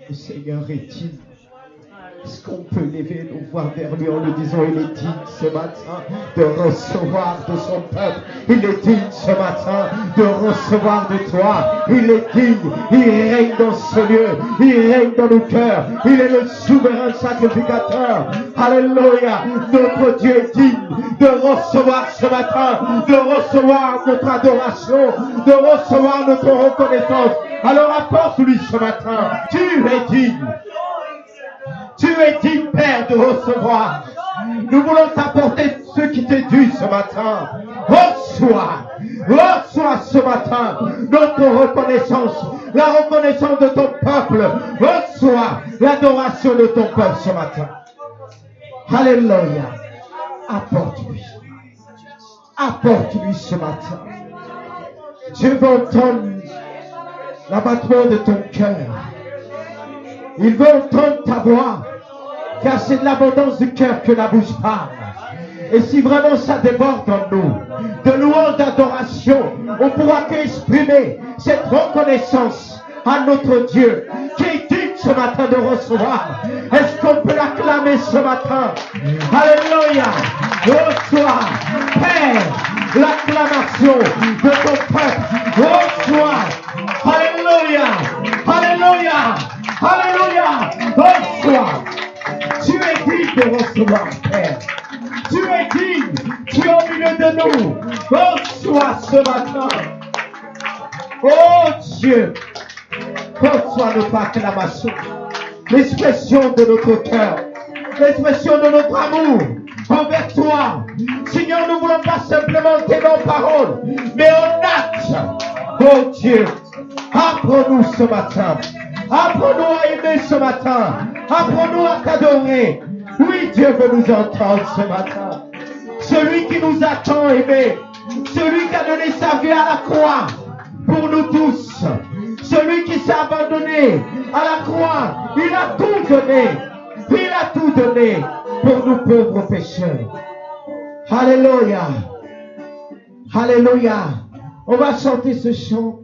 Le Seigneur est digne. Est-ce qu'on peut lever nos voix vers lui en lui disant il est digne ce matin de recevoir de son peuple. Il est digne ce matin de recevoir de toi. Il est digne. Il règne dans ce lieu. Il règne dans nos cœurs. Il est le souverain sacrificateur. Alléluia. Notre Dieu est digne de recevoir ce matin, de recevoir notre adoration, de recevoir notre reconnaissance. Alors apporte-lui ce matin. Tu es digne. Tu es digne, Père, de recevoir. Nous voulons t'apporter ce qui t'est dû ce matin. Reçois ce matin notre reconnaissance, la reconnaissance de ton peuple. Reçois l'adoration de ton peuple ce matin. Alléluia. Apporte-lui. Apporte-lui ce matin. Dieu veut entendre l'abattement de ton cœur. Il veut entendre ta voix, car c'est de l'abondance du cœur que la bouche parle. Et si vraiment ça déborde en nous, de louange, d'adoration, on pourra qu'exprimer cette reconnaissance à notre Dieu, qui est digne ce matin de recevoir. Est-ce qu'on peut l'acclamer ce matin? Alléluia! Reçois, Père, l'acclamation de ton peuple. Reçois. Alléluia! Alléluia! Alléluia! Reçois! Tu es digne de recevoir, Père. Tu es digne. Tu es au milieu de nous. Reçois ce matin. Oh Dieu! Reçois notre acclamation. L'expression de notre cœur. L'expression de notre amour envers toi. Seigneur, nous ne voulons pas simplement tes longues paroles, mais en acte. Oh Dieu, apprends-nous ce matin. Apprends-nous à aimer ce matin. Apprends-nous à t'adorer. Oui, Dieu veut nous entendre ce matin. Celui qui nous a tant aimés. Celui qui a donné sa vie à la croix pour nous tous. Celui qui s'est abandonné à la croix. Il a tout donné. Il a tout donné pour nous pauvres pécheurs. Alléluia. Alléluia. On va chanter ce chant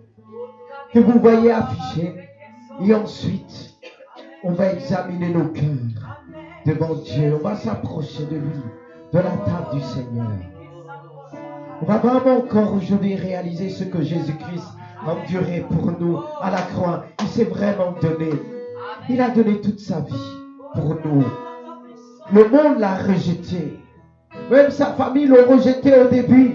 que vous voyez affiché. Et ensuite, on va examiner nos cœurs devant Dieu. On va s'approcher de lui, de la table du Seigneur. On va vraiment encore aujourd'hui réaliser ce que Jésus-Christ a enduré pour nous à la croix. Il s'est vraiment donné. Il a donné toute sa vie pour nous. Le monde l'a rejeté. Même sa famille l'a rejeté au début.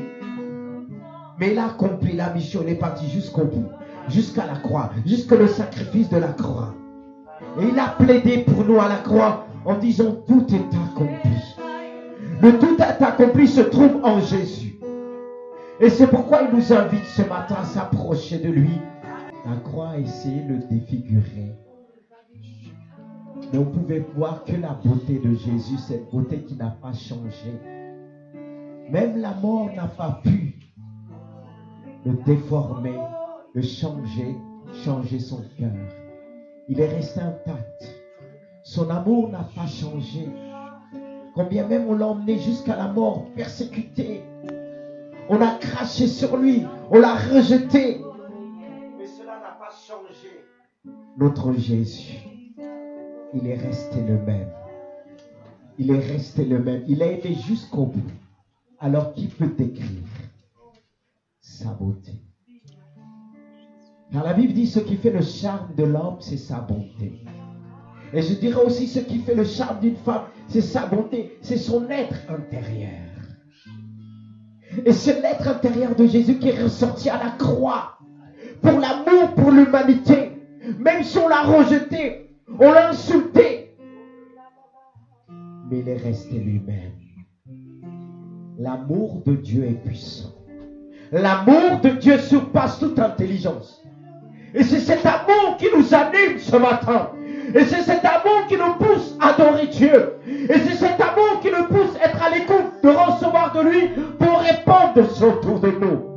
Mais il a accompli la mission. Il est parti jusqu'au bout. Jusqu'à la croix, jusqu'à le sacrifice de la croix. Et il a plaidé pour nous à la croix en disant tout est accompli. Le tout est accompli se trouve en Jésus. Et c'est pourquoi il nous invite ce matin à s'approcher de lui. La croix a essayé de le défigurer. Mais on pouvait voir que la beauté de Jésus, cette beauté qui n'a pas changé. Même la mort n'a pas pu le déformer, le changer son cœur. Il est resté intact. Son amour n'a pas changé. Combien même on l'a emmené jusqu'à la mort, persécuté. On a craché sur lui, on l'a rejeté. Mais cela n'a pas changé. Notre Jésus, il est resté le même. Il est resté le même. Il a aimé jusqu'au bout. Alors qui peut décrire sa beauté? Car la Bible dit ce qui fait le charme de l'homme, c'est sa bonté. Et je dirais aussi ce qui fait le charme d'une femme, c'est sa bonté, c'est son être intérieur. Et c'est l'être intérieur de Jésus qui est ressorti à la croix pour l'amour pour l'humanité. Même si on l'a rejeté, on l'a insulté, mais il est resté lui-même. L'amour de Dieu est puissant. L'amour de Dieu surpasse toute intelligence. Et c'est cet amour qui nous anime ce matin. Et c'est cet amour qui nous pousse à adorer Dieu. Et c'est cet amour qui nous pousse à être à l'écoute, de recevoir de lui pour répandre de son autour de nous.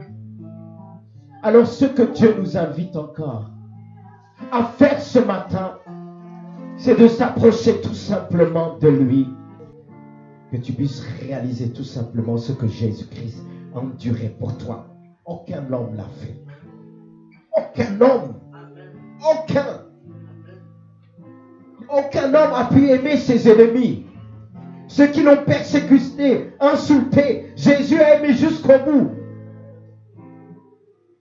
Alors ce que Dieu nous invite encore à faire ce matin, c'est de s'approcher tout simplement de lui. Que tu puisses réaliser tout simplement ce que Jésus-Christ a enduré pour toi. Aucun homme l'a fait. Aucun homme. Aucun. Aucun homme a pu aimer ses ennemis. Ceux qui l'ont persécuté, insulté, Jésus a aimé jusqu'au bout.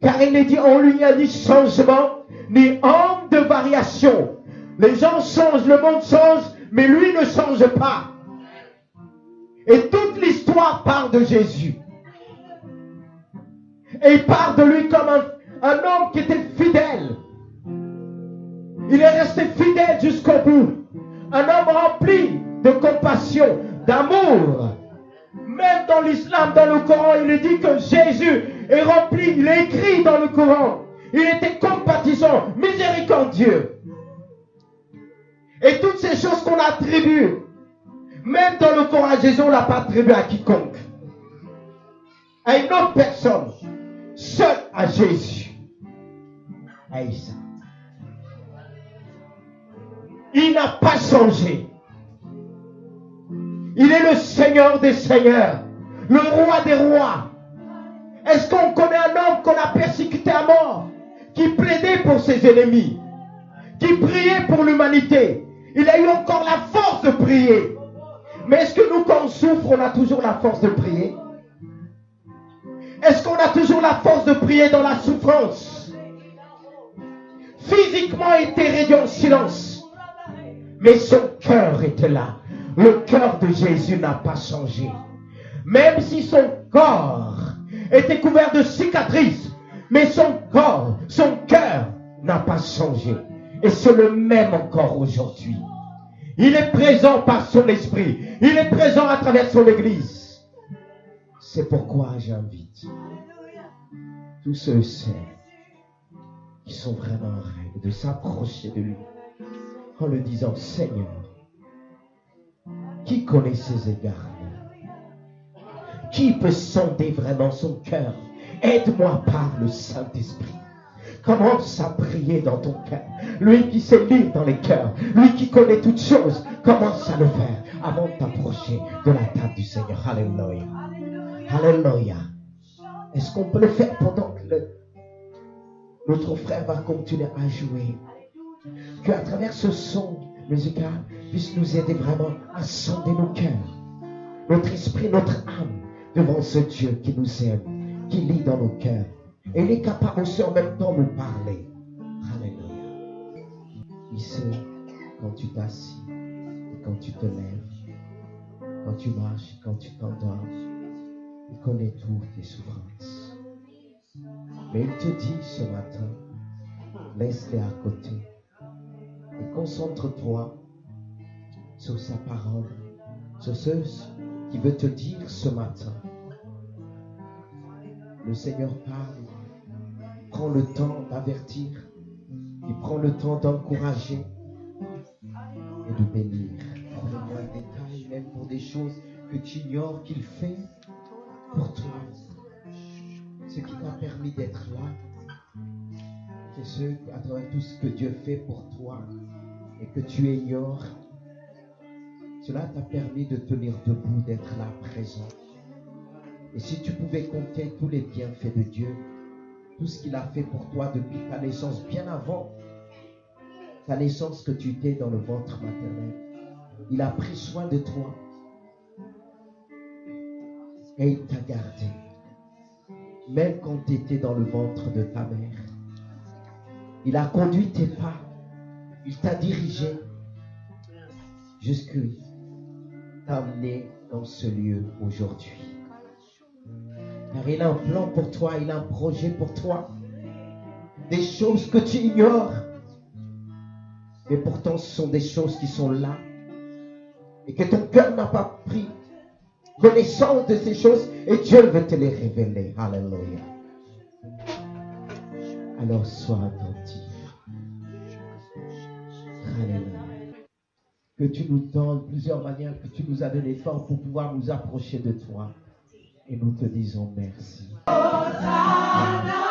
Car il est dit, en lui, il n'y a ni changement, ni ombre de variation. Les gens changent, le monde change, mais lui ne change pas. Et toute l'histoire parle de Jésus. Et il parle de lui comme un homme qui était fidèle. Il est resté fidèle jusqu'au bout. Un homme rempli de compassion, d'amour. Même dans l'islam, dans le Coran, il est dit que Jésus est rempli, il est écrit dans le Coran. Il était compatissant, miséricordieux. Et toutes ces choses qu'on attribue, même dans le Coran, Jésus, on ne l'a pas attribué à quiconque. À une autre personne. Seul à Jésus. À Isa. Il n'a pas changé. Il est le Seigneur des Seigneurs. Le Roi des Rois. Est-ce qu'on connaît un homme qu'on a persécuté à mort? Qui plaidait pour ses ennemis? Qui priait pour l'humanité? Il a eu encore la force de prier. Mais est-ce que nous, quand on souffre, on a toujours la force de prier? Est-ce qu'on a toujours la force de prier dans la souffrance? Physiquement, il était réduit en silence. Mais son cœur était là. Le cœur de Jésus n'a pas changé. Même si son corps était couvert de cicatrices, mais son corps, son cœur n'a pas changé. Et c'est le même encore aujourd'hui. Il est présent par son esprit. Il est présent à travers son église. C'est pourquoi j'invite tous ceux qui sont vraiment en règle de s'approcher de lui en le disant, Seigneur, qui connaît ses égards? Qui peut sonder vraiment son cœur? Aide-moi par le Saint-Esprit. Commence à prier dans ton cœur. Lui qui sait lire dans les cœurs, lui qui connaît toutes choses, commence à le faire avant de t'approcher de la table du Seigneur. Alléluia. Alléluia. Est-ce qu'on peut le faire pendant que notre frère va continuer à jouer? Qu'à travers ce son musical puisse nous aider vraiment à sonder nos cœurs, notre esprit, notre âme devant ce Dieu qui nous aime, qui lit dans nos cœurs. Et il est capable aussi en même temps de nous parler. Alléluia. Il sait quand tu t'assis, quand tu te lèves, quand tu marches, quand tu t'endors. Il connaît toutes tes souffrances. Mais il te dit ce matin, laisse-les à côté et concentre-toi sur sa parole, sur ce qu'il veut te dire ce matin. Le Seigneur parle, prend le temps d'avertir, il prend le temps d'encourager et de bénir. Pour le moindre détail, même pour des choses que tu ignores qu'il fait pour toi. Ce qui t'a permis d'être là, c'est ce, à travers tout ce que Dieu fait pour toi et que tu ignores. Cela t'a permis de tenir debout, d'être là présent. Et si tu pouvais compter tous les bienfaits de Dieu, tout ce qu'il a fait pour toi depuis ta naissance, bien avant ta naissance que tu étais dans le ventre maternel, il a pris soin de toi et il t'a gardé. Même quand tu étais dans le ventre de ta mère, il a conduit tes pas, il t'a dirigé jusqu'à t'amener dans ce lieu aujourd'hui. Car il a un plan pour toi, il a un projet pour toi. Des choses que tu ignores. Et pourtant, ce sont des choses qui sont là. Et que ton cœur n'a pas pris connaissance de ces choses. Et Dieu veut te les révéler. Alléluia. Alors sois attentif. Alléluia. Que tu nous donnes plusieurs manières, que tu nous as donné fort pour pouvoir nous approcher de toi. Et nous te disons merci. Hosanna,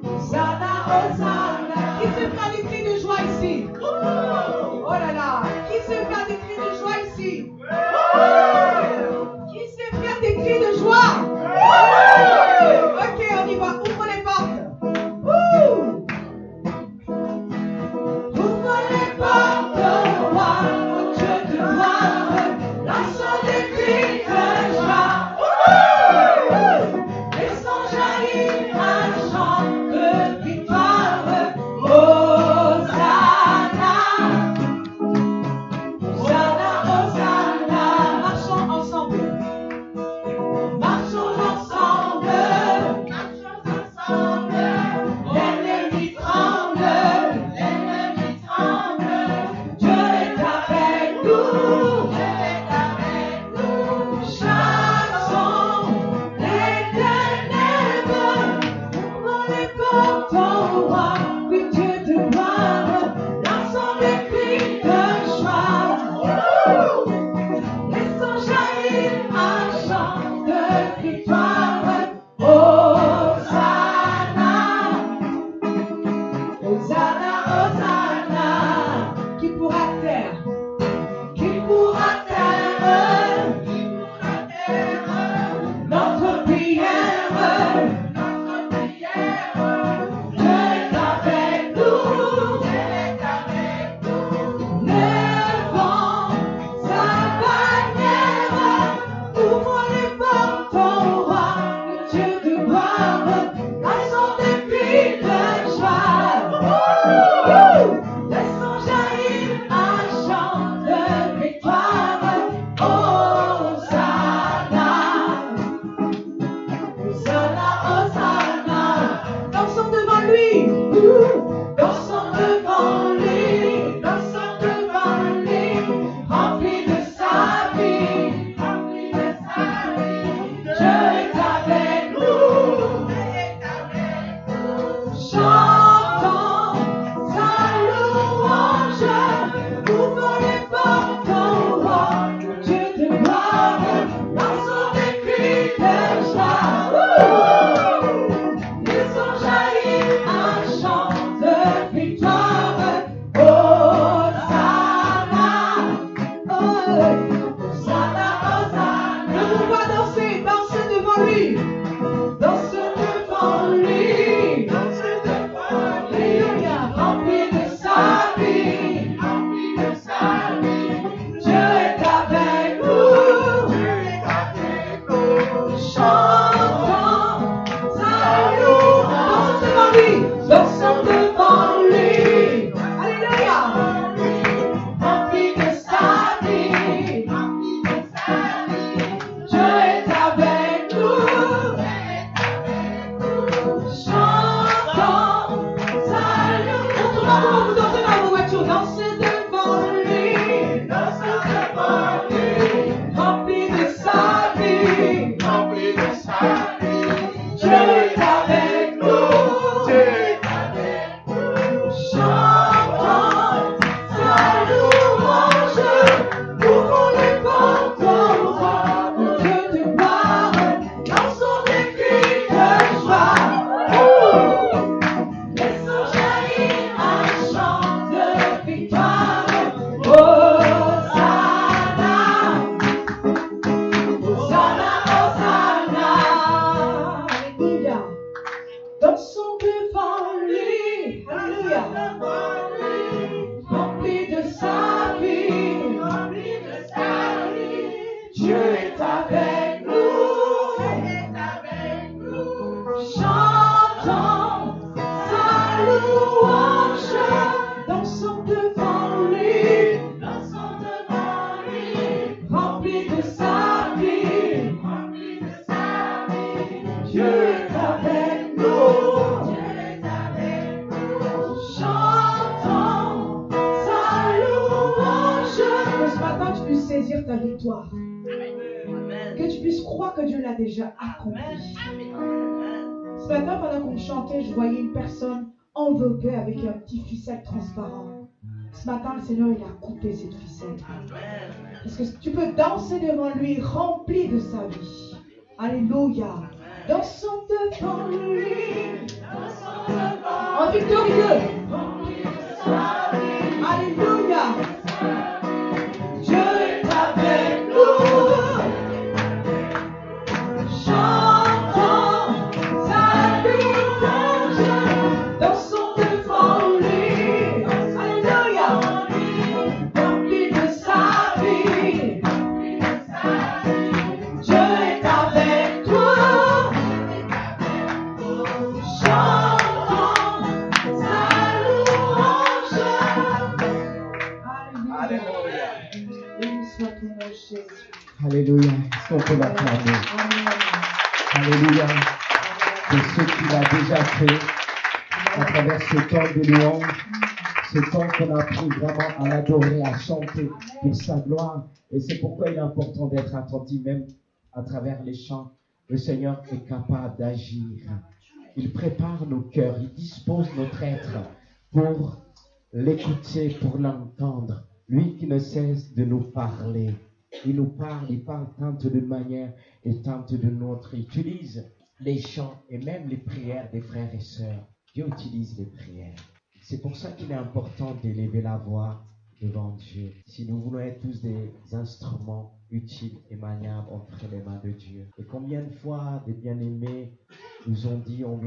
Hosanna, Hosanna. Qui se fera des cris de joie ici? Oh là là. Qui se fera des cris de joie ici? Qui se fera des cris de joie? Ok, on y va. Ouvre les portes. Ouvre les portes. avec toi. Que tu puisses croire que Dieu l'a déjà accompli. Ce matin, pendant qu'on chantait, je voyais une personne enveloppée avec un petit ficelle transparent. Ce matin, le Seigneur, il a coupé cette ficelle. Parce que tu peux danser devant lui, rempli de sa vie. Alléluia. Dansons devant lui. En victorieux. Alléluia. Dieu est avec nous. Chantons sa louange. Dansons devant lui. Alléluia. Rempli de sa vie. Dieu est avec toi. Chantons sa louange. Alléluia. Béni soit ton nom, Jésus. Alléluia. Est-ce qu'on peut l'acclamer? Alléluia. C'est ce qu'il a déjà fait à travers ce temps de louange, ce temps qu'on a pris vraiment à l'adorer, à chanter pour sa gloire. Et c'est pourquoi il est important d'être attentif, même à travers les chants. Le Seigneur est capable d'agir. Il prépare nos cœurs, il dispose notre être pour l'écouter, pour l'entendre. Lui qui ne cesse de nous parler. Il nous parle, il parle tant d'une manière et tant d'une autre. Il utilise les chants et même les prières des frères et sœurs. Dieu utilise les prières. C'est pour ça qu'il est important d'élever la voix devant Dieu. Si nous voulons être tous des instruments utiles et maniables entre les mains de Dieu. Et combien de fois des bien-aimés nous ont dit, on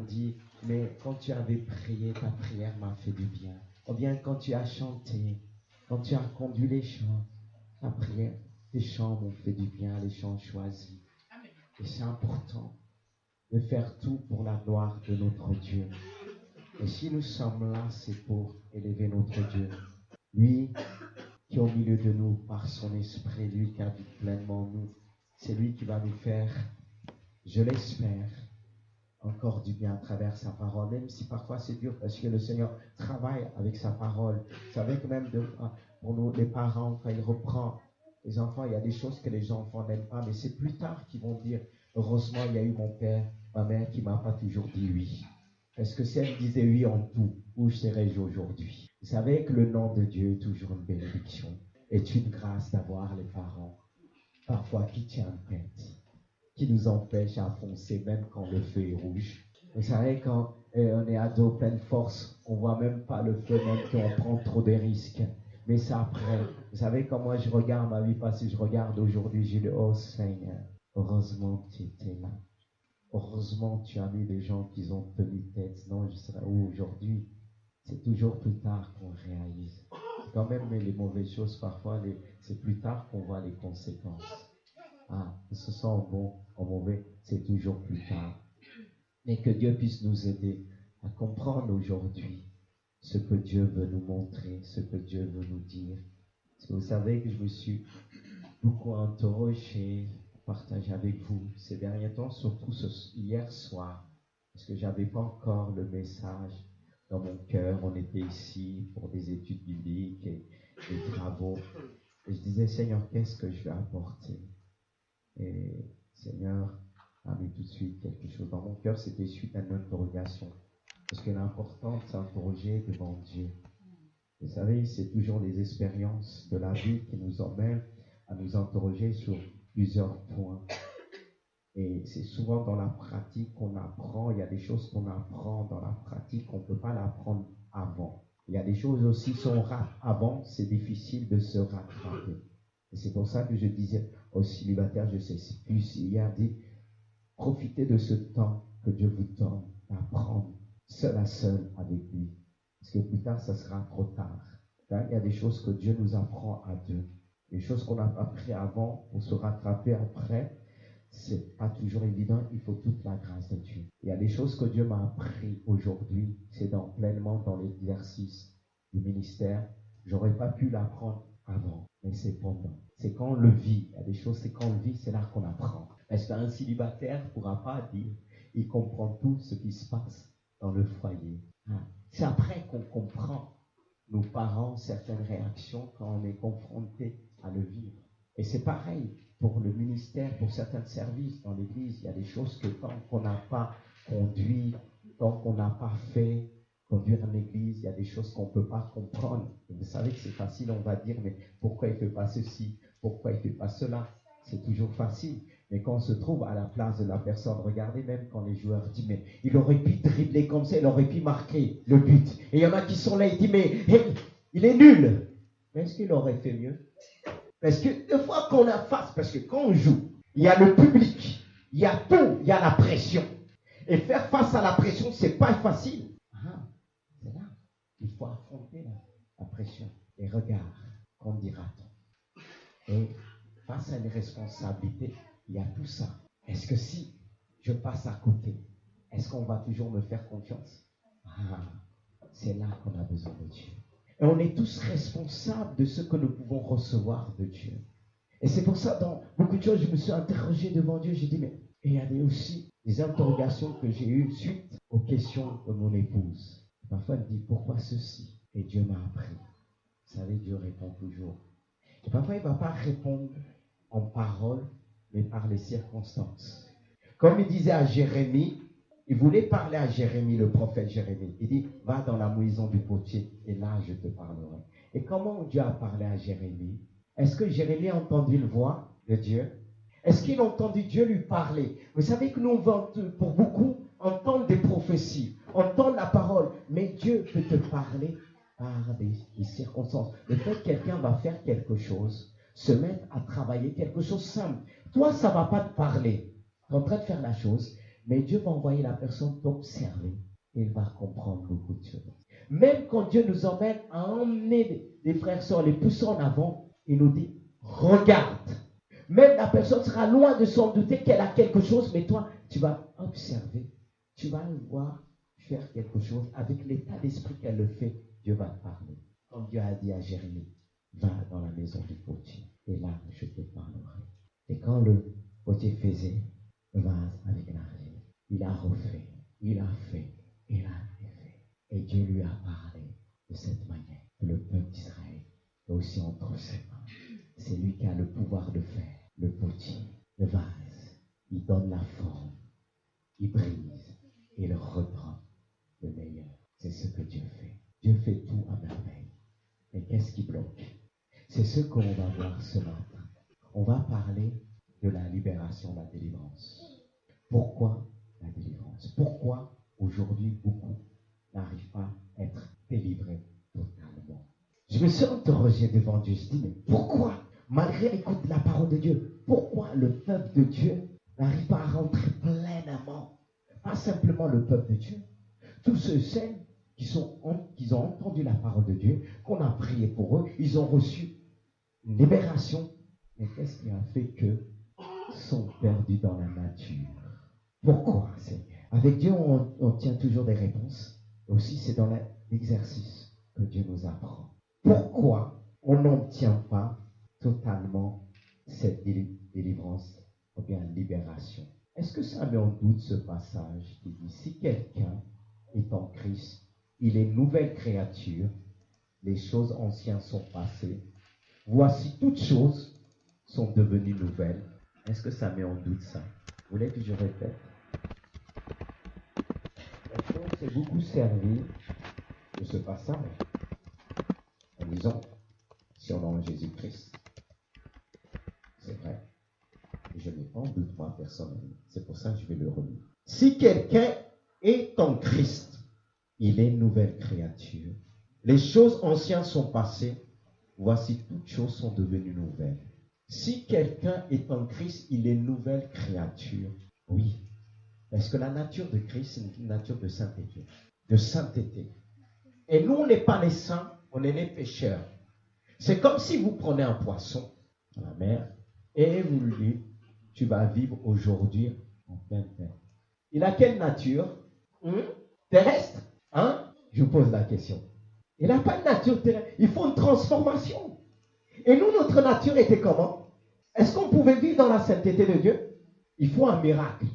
dit, mais quand tu avais prié, ta prière m'a fait du bien. Ou bien quand tu as chanté, quand tu as conduit les chants, ta prière, tes chants m'ont fait du bien, les chants choisis. Et c'est important de faire tout pour la gloire de notre Dieu. Et si nous sommes là, c'est pour élever notre Dieu. Lui qui est au milieu de nous par son esprit, lui qui habite pleinement en nous, c'est lui qui va nous faire, je l'espère, encore du bien à travers sa parole, même si parfois c'est dur parce que le Seigneur travaille avec sa parole. Vous savez que même pour nous, les parents, quand il reprend les enfants, il y a des choses que les enfants n'aiment pas, mais c'est plus tard qu'ils vont dire, heureusement il y a eu mon père, ma mère qui m'a pas toujours dit oui. Parce que si elle disait oui en tout, où serais-je aujourd'hui? Vous savez que le nom de Dieu est toujours une bénédiction, est une grâce d'avoir les parents, parfois qui tiennent tête, qui nous empêchent à foncer même quand le feu est rouge. Vous savez, quand on est ado pleine force, on voit même pas le feu, même qu'on prend trop de risques. Mais c'est après. Vous savez, quand moi je regarde ma vie passée, je regarde aujourd'hui, j'ai dit, oh Seigneur, heureusement que tu étais là. Heureusement tu as mis des gens qui ont tenu tête, sinon je serais où aujourd'hui? C'est toujours plus tard qu'on réalise. C'est quand même les mauvaises choses, parfois, c'est plus tard qu'on voit les conséquences. Ah, que ce soit en bon, en mauvais, c'est toujours plus tard. Mais que Dieu puisse nous aider à comprendre aujourd'hui ce que Dieu veut nous montrer, ce que Dieu veut nous dire. Parce que vous savez que je me suis beaucoup interrogé, partagé avec vous ces derniers temps, surtout hier soir, parce que j'avais pas encore le message dans mon cœur. On était ici pour des études bibliques et des travaux. Et je disais, Seigneur, qu'est-ce que je vais apporter? Et Seigneur a mis tout de suite quelque chose dans mon cœur. C'était suite à une interrogation. Parce qu'il est important de s'interroger devant Dieu. Vous savez, c'est toujours les expériences de la vie qui nous emmènent à nous interroger sur plusieurs points. Et c'est souvent dans la pratique qu'on apprend. Il y a des choses qu'on apprend dans la pratique qu'on ne peut pas l'apprendre avant. Il y a des choses aussi, si on rate avant, c'est difficile de se rattraper. Et c'est pour ça que je disais aux célibataires, je sais plus hier, dit, profitez de ce temps que Dieu vous donne d'apprendre seul à seul avec lui. Parce que plus tard, ça sera trop tard. Là, il y a des choses que Dieu nous apprend à deux. Les choses qu'on a appris avant pour se rattraper après, c'est pas toujours évident. Il faut toute la grâce de Dieu. Il y a des choses que Dieu m'a appris aujourd'hui. C'est pleinement dans l'exercice du ministère. J'aurais pas pu l'apprendre avant. Mais c'est pendant. C'est quand on le vit. Il y a des choses, c'est quand on le vit, c'est là qu'on apprend. Parce qu'un célibataire ne pourra pas dire, il comprend tout ce qui se passe dans le foyer. C'est après qu'on comprend, nos parents, certaines réactions quand on est confronté à le vivre. Et c'est pareil pour le ministère, pour certains services dans l'église. Il y a des choses que tant qu'on n'a pas conduit, tant qu'on n'a pas fait conduire une église, il y a des choses qu'on ne peut pas comprendre. Et vous savez que c'est facile, on va dire, mais pourquoi il ne fait pas ceci? Pourquoi il ne fait pas cela? C'est toujours facile. Mais quand on se trouve à la place de la personne, regardez même quand les joueurs disent, mais il aurait pu dribbler comme ça, il aurait pu marquer le but. Et il y en a qui sont là et disent, mais hey, il est nul. Mais est-ce qu'il aurait fait mieux? Parce que une fois qu'on a face, parce que quand on joue, il y a le public, il y a tout, il y a la pression. Et faire face à la pression, c'est pas facile. C'est là, il faut affronter la pression. Et regarde, qu'en dira-t-on? Et face à une responsabilité, il y a tout ça. Est-ce que si je passe à côté, est-ce qu'on va toujours me faire confiance? C'est là qu'on a besoin de Dieu. Et on est tous responsables de ce que nous pouvons recevoir de Dieu. Et c'est pour ça, dans beaucoup de choses, je me suis interrogé devant Dieu. J'ai dit, mais et il y a aussi des interrogations que j'ai eues suite aux questions de mon épouse. Parfois, elle me dit, pourquoi ceci? Et Dieu m'a appris. Vous savez, Dieu répond toujours. Et parfois, il ne va pas répondre en parole, mais par les circonstances. Comme il disait à Jérémie, il voulait parler à Jérémie, le prophète Jérémie. Il dit, va dans la maison du potier, et là, je te parlerai. Et comment Dieu a parlé à Jérémie? Est-ce que Jérémie a entendu une voix de Dieu? Est-ce qu'il a entendu Dieu lui parler? Vous savez que nous, pour beaucoup, entendre des prophéties, entendre la parole, mais Dieu peut te parler par des circonstances. Le fait que quelqu'un va faire quelque chose, se mettre à travailler, quelque chose simple. Toi, ça ne va pas te parler. Tu es en train de faire la chose, mais Dieu va envoyer la personne t'observer et il va comprendre beaucoup de choses. Même quand Dieu nous emmène à emmener des frères et sœurs, les pousser en avant, il nous dit, regarde. Même la personne sera loin de s'en douter qu'elle a quelque chose, mais toi, tu vas observer. Tu vas le voir faire quelque chose avec l'état d'esprit qu'elle le fait. Dieu va te parler. Comme Dieu a dit à Jérémie, va dans la maison du potier et là, je te parlerai. Et quand le potier faisait le vase avec l'argile, il a refait, il a fait, il a fait. Et Dieu lui a parlé de cette manière que le peuple d'Israël est aussi entre ses mains. C'est lui qui a le pouvoir de faire. Le potier, le vase, il donne la forme, il brise et il reprend le meilleur. C'est ce que Dieu fait. Dieu fait tout à merveille. Mais qu'est-ce qui bloque? C'est ce qu'on va voir ce matin. On va parler de la libération, la délivrance. Pourquoi la délivrance? Pourquoi aujourd'hui beaucoup n'arrivent pas à être délivrés totalement? Je me suis interrogé devant Dieu. Je dis, mais pourquoi, malgré l'écoute de la parole de Dieu, pourquoi le peuple de Dieu n'arrive pas à rentrer pleinement? Pas simplement le peuple de Dieu. Tous ceux qui ont entendu la parole de Dieu, qu'on a prié pour eux, ils ont reçu une libération. Mais qu'est-ce qui a fait qu'eux sont perdus dans la nature? Pourquoi, Seigneur? Avec Dieu, on tient toujours des réponses. Aussi, c'est dans l'exercice que Dieu nous apprend. Pourquoi on n'obtient pas totalement cette délivrance ou bien libération? Est-ce que ça met en doute ce passage qui dit, si quelqu'un est en Christ, il est une nouvelle créature, les choses anciennes sont passées, voici toutes choses sont devenues nouvelles. Est-ce que ça met en doute ça? Vous voulez que je répète? On s'est beaucoup servi de ce passage en disant, si on est en Jésus-Christ, c'est vrai, je n'ai pas en doute moi personnellement, c'est pour ça que je vais le relire. Si quelqu'un est en Christ, il est une nouvelle créature. Les choses anciennes sont passées, voici toutes choses sont devenues nouvelles. Si quelqu'un est en Christ, il est une nouvelle créature. Oui, parce que la nature de Christ, c'est une nature de sainteté. De sainteté. Et nous, on n'est pas les saints, on est les pécheurs. C'est comme si vous prenez un poisson dans la mer et vous lui dites, tu vas vivre aujourd'hui en pleine terre. Il a quelle nature? Terrestre? Je vous pose la question. Il n'a pas de nature terrestre. Il faut une transformation. Et nous, notre nature était comment? Est-ce qu'on pouvait vivre dans la sainteté de Dieu? Il faut un miracle.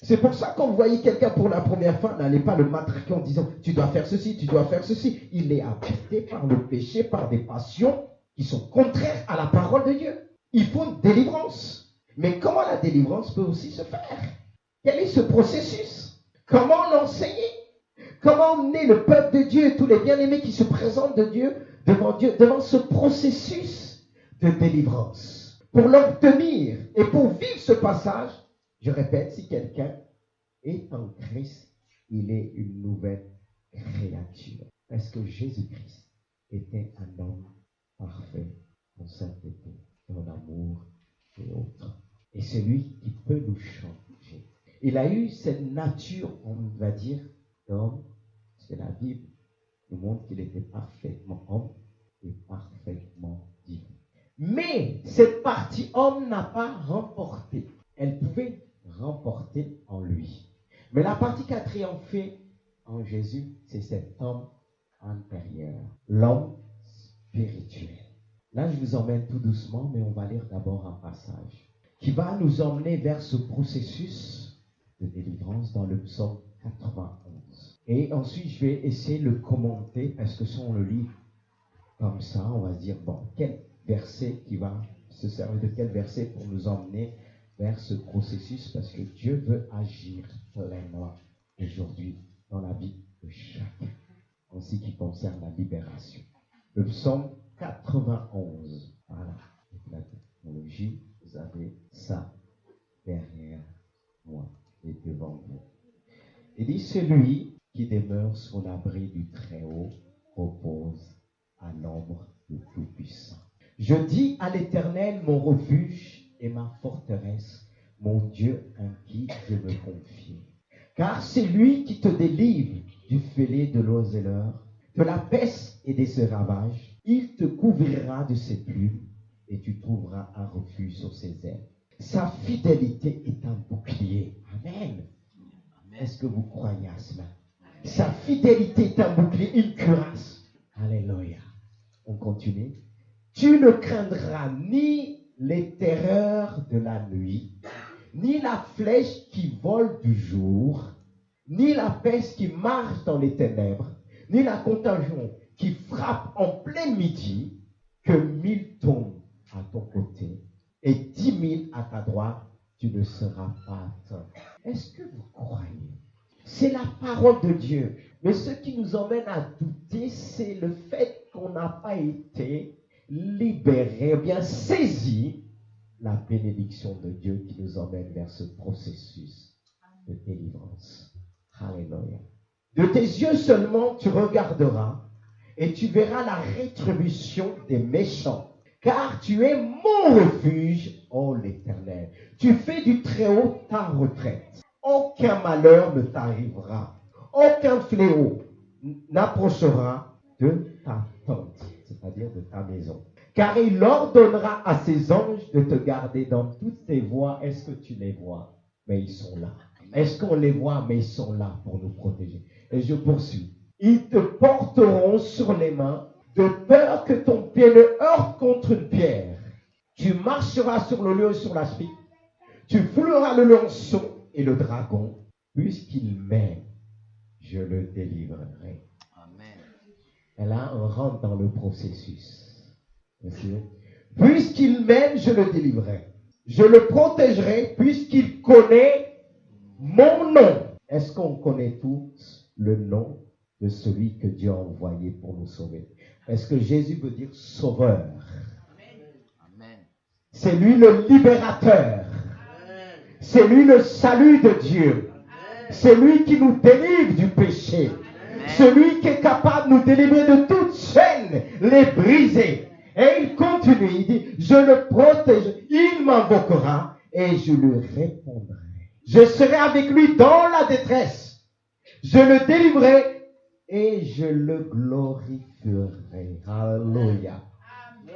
C'est pour ça que quand vous voyez quelqu'un pour la première fois, n'allez pas le matraquer en disant tu dois faire ceci, tu dois faire ceci. Il est habité par le péché, par des passions qui sont contraires à la parole de Dieu. Il faut une délivrance. Mais comment la délivrance peut aussi se faire? Quel est ce processus? Comment l'enseigner? Comment emmener le peuple de Dieu et tous les bien-aimés qui se présentent de Dieu, devant ce processus de délivrance? Pour l'obtenir et pour vivre ce passage, je répète, si quelqu'un est en Christ, il est une nouvelle créature. Parce que Jésus-Christ était un homme parfait en sainteté, en amour et autres. Et c'est lui qui peut nous changer. Il a eu cette nature, on va dire, d'homme, parce que la Bible nous montre qu'il était parfaitement homme et parfaitement divin. Mais cette partie homme n'a pas remporté. Elle pouvait remporter en lui. Mais la partie qui a triomphé en Jésus, c'est cet homme intérieur, l'homme spirituel. Là, je vous emmène tout doucement, mais on va lire d'abord un passage qui va nous emmener vers ce processus de délivrance dans le psaume 91. Et ensuite, je vais essayer de le commenter, parce que si on le lit comme ça, on va se dire, bon, quel verset qui va se servir de quel verset pour nous emmener vers ce processus, parce que Dieu veut agir pleinement aujourd'hui dans la vie de chacun, en ce qui concerne la libération. Le psaume 91. Voilà, avec la technologie, vous avez ça derrière moi et devant vous. Il dit, celui qui demeure sous l'abri du Très-Haut repose à l'ombre du Tout-Puissant. Je dis à l'Éternel, mon refuge et ma forteresse, mon Dieu en qui je me confie. Car c'est lui qui te délivre du fêlé de l'oiseleur, de la peste et de ses ravages. Il te couvrira de ses plumes et tu trouveras un refuge sur ses ailes. Sa fidélité est un bouclier. Amen. Est-ce que vous croyez à cela? Sa fidélité est un bouclier, une cuirasse. Alléluia. On continue. Tu ne craindras ni les terreurs de la nuit, ni la flèche qui vole du jour, ni la peste qui marche dans les ténèbres, ni la contagion qui frappe en plein midi, que 1000 tombent à ton côté et 10 000 à ta droite, tu ne seras pas atteint. Est-ce que vous croyez? C'est la parole de Dieu. Mais ce qui nous emmène à douter, c'est le fait qu'on n'a pas été libéré, bien saisi la bénédiction de Dieu qui nous emmène vers ce processus de délivrance. Alléluia. De tes yeux seulement tu regarderas et tu verras la rétribution des méchants. Car tu es mon refuge, ô l'Éternel. Tu fais du Très-Haut ta retraite. Aucun malheur ne t'arrivera. Aucun fléau n'approchera de ta tente, c'est-à-dire de ta maison. Car il ordonnera à ses anges de te garder dans toutes tes voies. Est-ce que tu les vois? Mais ils sont là. Est-ce qu'on les voit? Mais ils sont là pour nous protéger. Et je poursuis. Ils te porteront sur les mains, de peur que ton pied ne heurte contre une pierre. Tu marcheras sur le lion et sur la spique. Tu fouleras le lionceau et le dragon. Puisqu'il m'aime, je le délivrerai. Amen. Et là, on rentre dans le processus. Monsieur. Puisqu'il m'aime, je le délivrerai. Je le protégerai puisqu'il connaît mon nom. Est-ce qu'on connaît tous le nom de celui que Dieu a envoyé pour nous sauver? Est-ce que Jésus veut dire sauveur? Amen. C'est lui le libérateur. Amen. C'est lui le salut de Dieu. Amen. C'est lui qui nous délivre du péché. Amen. Celui qui est capable de nous délivrer de toute chaîne, les briser. Et il continue, il dit, je le protège, il m'invoquera et je lui répondrai. Je serai avec lui dans la détresse. Je le délivrerai et je le glorifierai. Alléluia.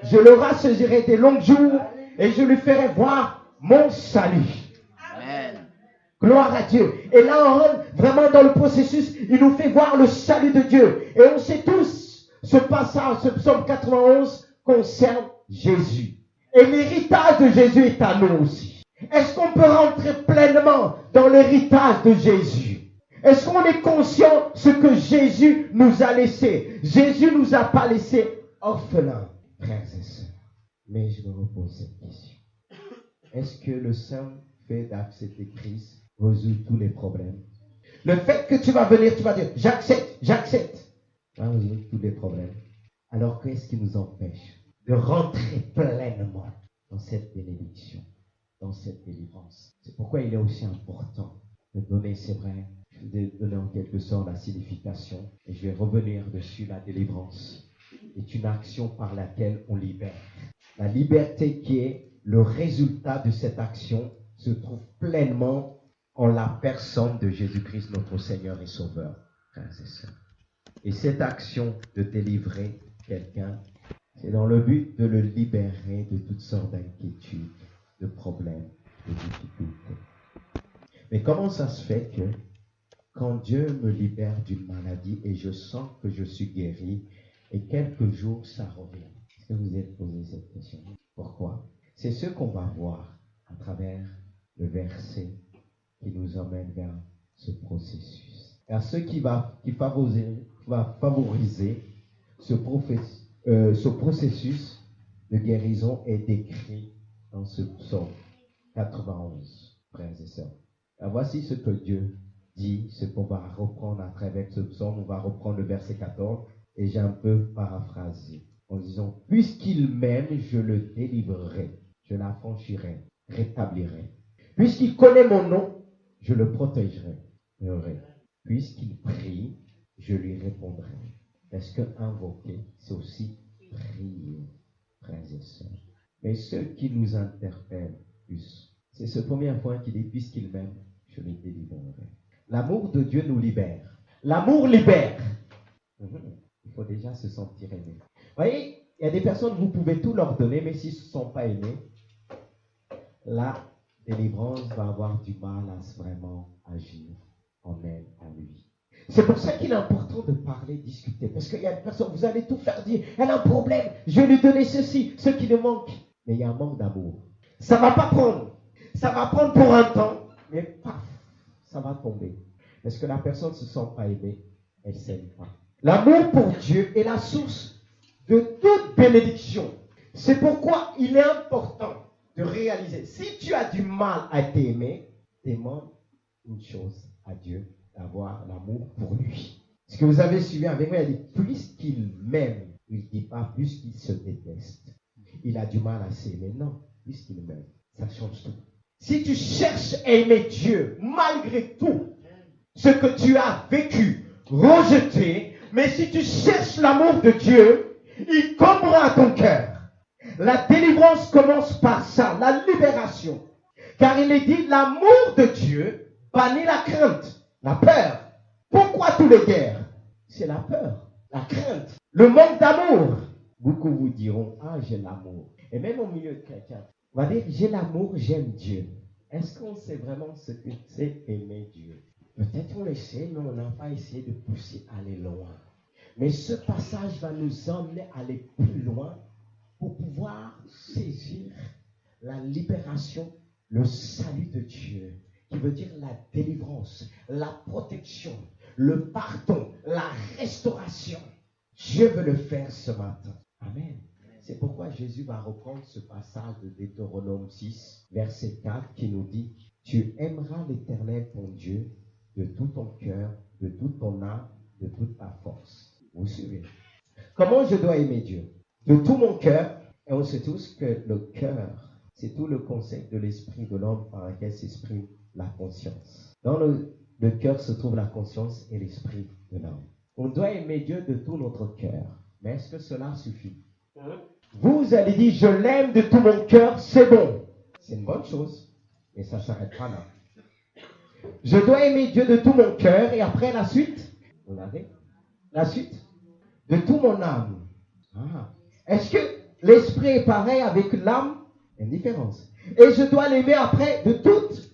Je le rassasirai des longs jours et je lui ferai voir mon salut. Amen. Gloire à Dieu. Et là, on rentre vraiment dans le processus. Il nous fait voir le salut de Dieu. Et on sait tous, ce passage, ce psaume 91, concerne Jésus. Et l'héritage de Jésus est à nous aussi. Est-ce qu'on peut rentrer pleinement dans l'héritage de Jésus? Est-ce qu'on est conscient de ce que Jésus nous a laissé? Jésus ne nous a pas laissé orphelins, frères et sœurs. Mais je me repose cette question. Est-ce que le simple fait d'accepter Christ résout tous les problèmes? Le fait que tu vas venir, tu vas dire, j'accepte, va résoudre tous les problèmes. Alors qu'est-ce qui nous empêche de rentrer pleinement dans cette bénédiction, dans cette délivrance? C'est pourquoi il est aussi important de donner, c'est vrai, je vais donner en quelque sorte la signification, et je vais revenir dessus. La délivrance est une action par laquelle on libère. La liberté qui est le résultat de cette action se trouve pleinement en la personne de Jésus-Christ, notre Seigneur et Sauveur, frères et sœurs. Et cette action de délivrer quelqu'un, c'est dans le but de le libérer de toutes sortes d'inquiétudes, de problèmes, de difficultés. Mais comment ça se fait que quand Dieu me libère d'une maladie et je sens que je suis guéri, et quelques jours ça revient? Est-ce que vous êtes posé cette question? Pourquoi? C'est ce qu'on va voir à travers le verset qui nous emmène vers ce processus. Car ce qui va favoriser ce processus de guérison est décrit dans ce psaume 91, frères et sœurs. Alors voici ce que Dieu dit, ce qu'on va reprendre à travers ce psaume. On va reprendre le verset 14 et j'ai un peu paraphrasé en disant: puisqu'il m'aime, je le délivrerai, je l'affranchirai, rétablirai. Puisqu'il connaît mon nom, je le protégerai. Puisqu'il prie, je lui répondrai. Parce que invoquer, c'est aussi prier, frères et sœurs. Mais ce qui nous interpelle plus, c'est ce premier point qui dit: puisqu'il m'aime, je le délivrerai. L'amour de Dieu nous libère. L'amour libère. Il faut déjà se sentir aimé. Vous voyez, il y a des personnes, vous pouvez tout leur donner, mais s'ils ne se sont pas aimés, la délivrance va avoir du mal à vraiment agir en elle, à lui. C'est pour ça qu'il est important de parler, discuter. Parce qu'il y a des personnes, vous allez tout faire dire: elle a un problème, je vais lui donner ceci, ce qui lui manque. Mais il y a un manque d'amour. Ça ne va pas prendre. Ça va prendre pour un temps, mais paf, ça va tomber. Parce que la personne ne se sent pas aimée, elle ne s'aime pas. L'amour pour Dieu est la source de toute bénédiction. C'est pourquoi il est important de réaliser. Si tu as du mal à t'aimer, demande une chose à Dieu: d'avoir l'amour pour lui. Ce que vous avez suivi avec moi, il dit: puisqu'il m'aime, il ne dit pas puisqu'il se déteste. Il a du mal à s'aimer. Non, puisqu'il m'aime, ça change tout. Si tu cherches à aimer Dieu, malgré tout ce que tu as vécu, rejeté, mais si tu cherches l'amour de Dieu, il comblera ton cœur. La délivrance commence par ça, la libération. Car il est dit: l'amour de Dieu bannit la crainte, la peur. Pourquoi toutes les guerres? C'est la peur, la crainte, le manque d'amour. Beaucoup vous diront: ah, j'ai l'amour. Et même au milieu de chrétiens, on va dire: j'ai l'amour, j'aime Dieu. Est-ce qu'on sait vraiment ce que c'est aimer Dieu? Peut-être on le sait, mais on n'a pas essayé de pousser à aller loin. Mais ce passage va nous emmener à aller plus loin pour pouvoir saisir la libération, le salut de Dieu, qui veut dire la délivrance, la protection, le pardon, la restauration. Dieu veut le faire ce matin. Amen. C'est pourquoi Jésus va reprendre ce passage de Deutéronome 6, verset 4, qui nous dit: tu aimeras l'Éternel ton Dieu de tout ton cœur, de toute ton âme, de toute ta force. Vous suivez? Comment je dois aimer Dieu? De tout mon cœur. Et on sait tous que le cœur, c'est tout le concept de l'esprit de l'homme par lequel s'exprime la conscience. Dans le cœur se trouve la conscience et l'esprit de l'homme. On doit aimer Dieu de tout notre cœur. Mais est-ce que cela suffit? Vous allez dire: je l'aime de tout mon cœur, c'est bon. C'est une bonne chose, mais ça ne s'arrête pas là. Je dois aimer Dieu de tout mon cœur, et après la suite, vous l'avez? La suite? De tout mon âme. Ah. Est-ce que l'esprit est pareil avec l'âme? Il y a une différence. Et je dois l'aimer après de toute.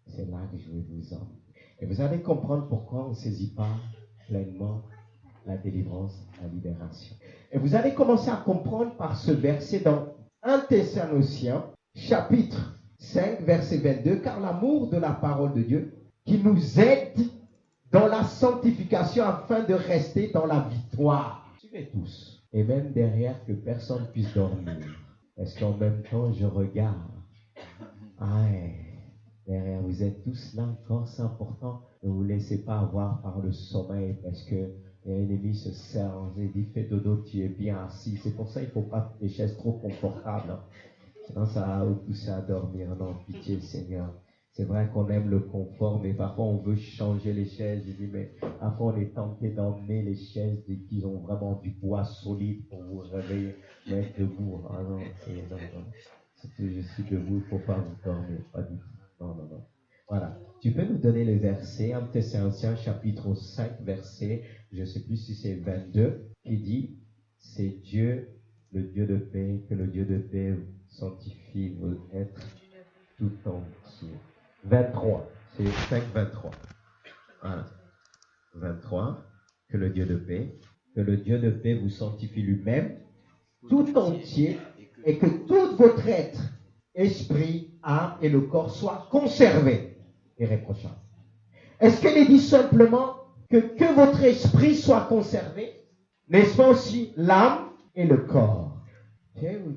C'est là que je vais vous emmener. Et vous allez comprendre pourquoi on ne saisit pas pleinement la délivrance, la libération. Et vous allez commencer à comprendre par ce verset dans 1 Thessaloniciens, chapitre 5, verset 22, car l'amour de la parole de Dieu qui nous aide dans la sanctification afin de rester dans la victoire. Suivez tous. Et même derrière que personne puisse dormir. Parce qu'en même temps, je regarde. Ah ouais. Derrière, vous êtes tous là encore, c'est important. Ne vous laissez pas avoir par le sommeil parce que l'ennemi se sert et dit fais dodo, tu es bien assis. C'est pour ça qu'il ne faut pas des chaises trop confortables. Hein. Sinon, ça va vous pousser à dormir. Non, pitié, Seigneur. C'est vrai qu'on aime le confort, mais parfois on veut changer les chaises. Je dis, mais parfois on est tenté d'emmener les chaises qui ont vraiment du bois solide pour vous réveiller, mettre debout. Ah non, non. C'est que je suis debout, il ne faut pas vous dormir. Pas du tout. Non. Voilà. Tu peux nous donner les versets, 1 Thessaloniciens chapitre 5, verset, je ne sais plus si c'est 22, qui dit, c'est Dieu, le Dieu de paix, que le Dieu de paix sanctifie vos êtres tout entier. 23, c'est 5, 23. Voilà. 23, que le Dieu de paix vous sanctifie lui-même tout entier et que tout votre être, esprit, âme et le corps soient conservés irréprochables. Est-ce qu'elle est dit simplement que votre esprit soit conservé? N'est-ce pas aussi l'âme et le corps? Je vais vous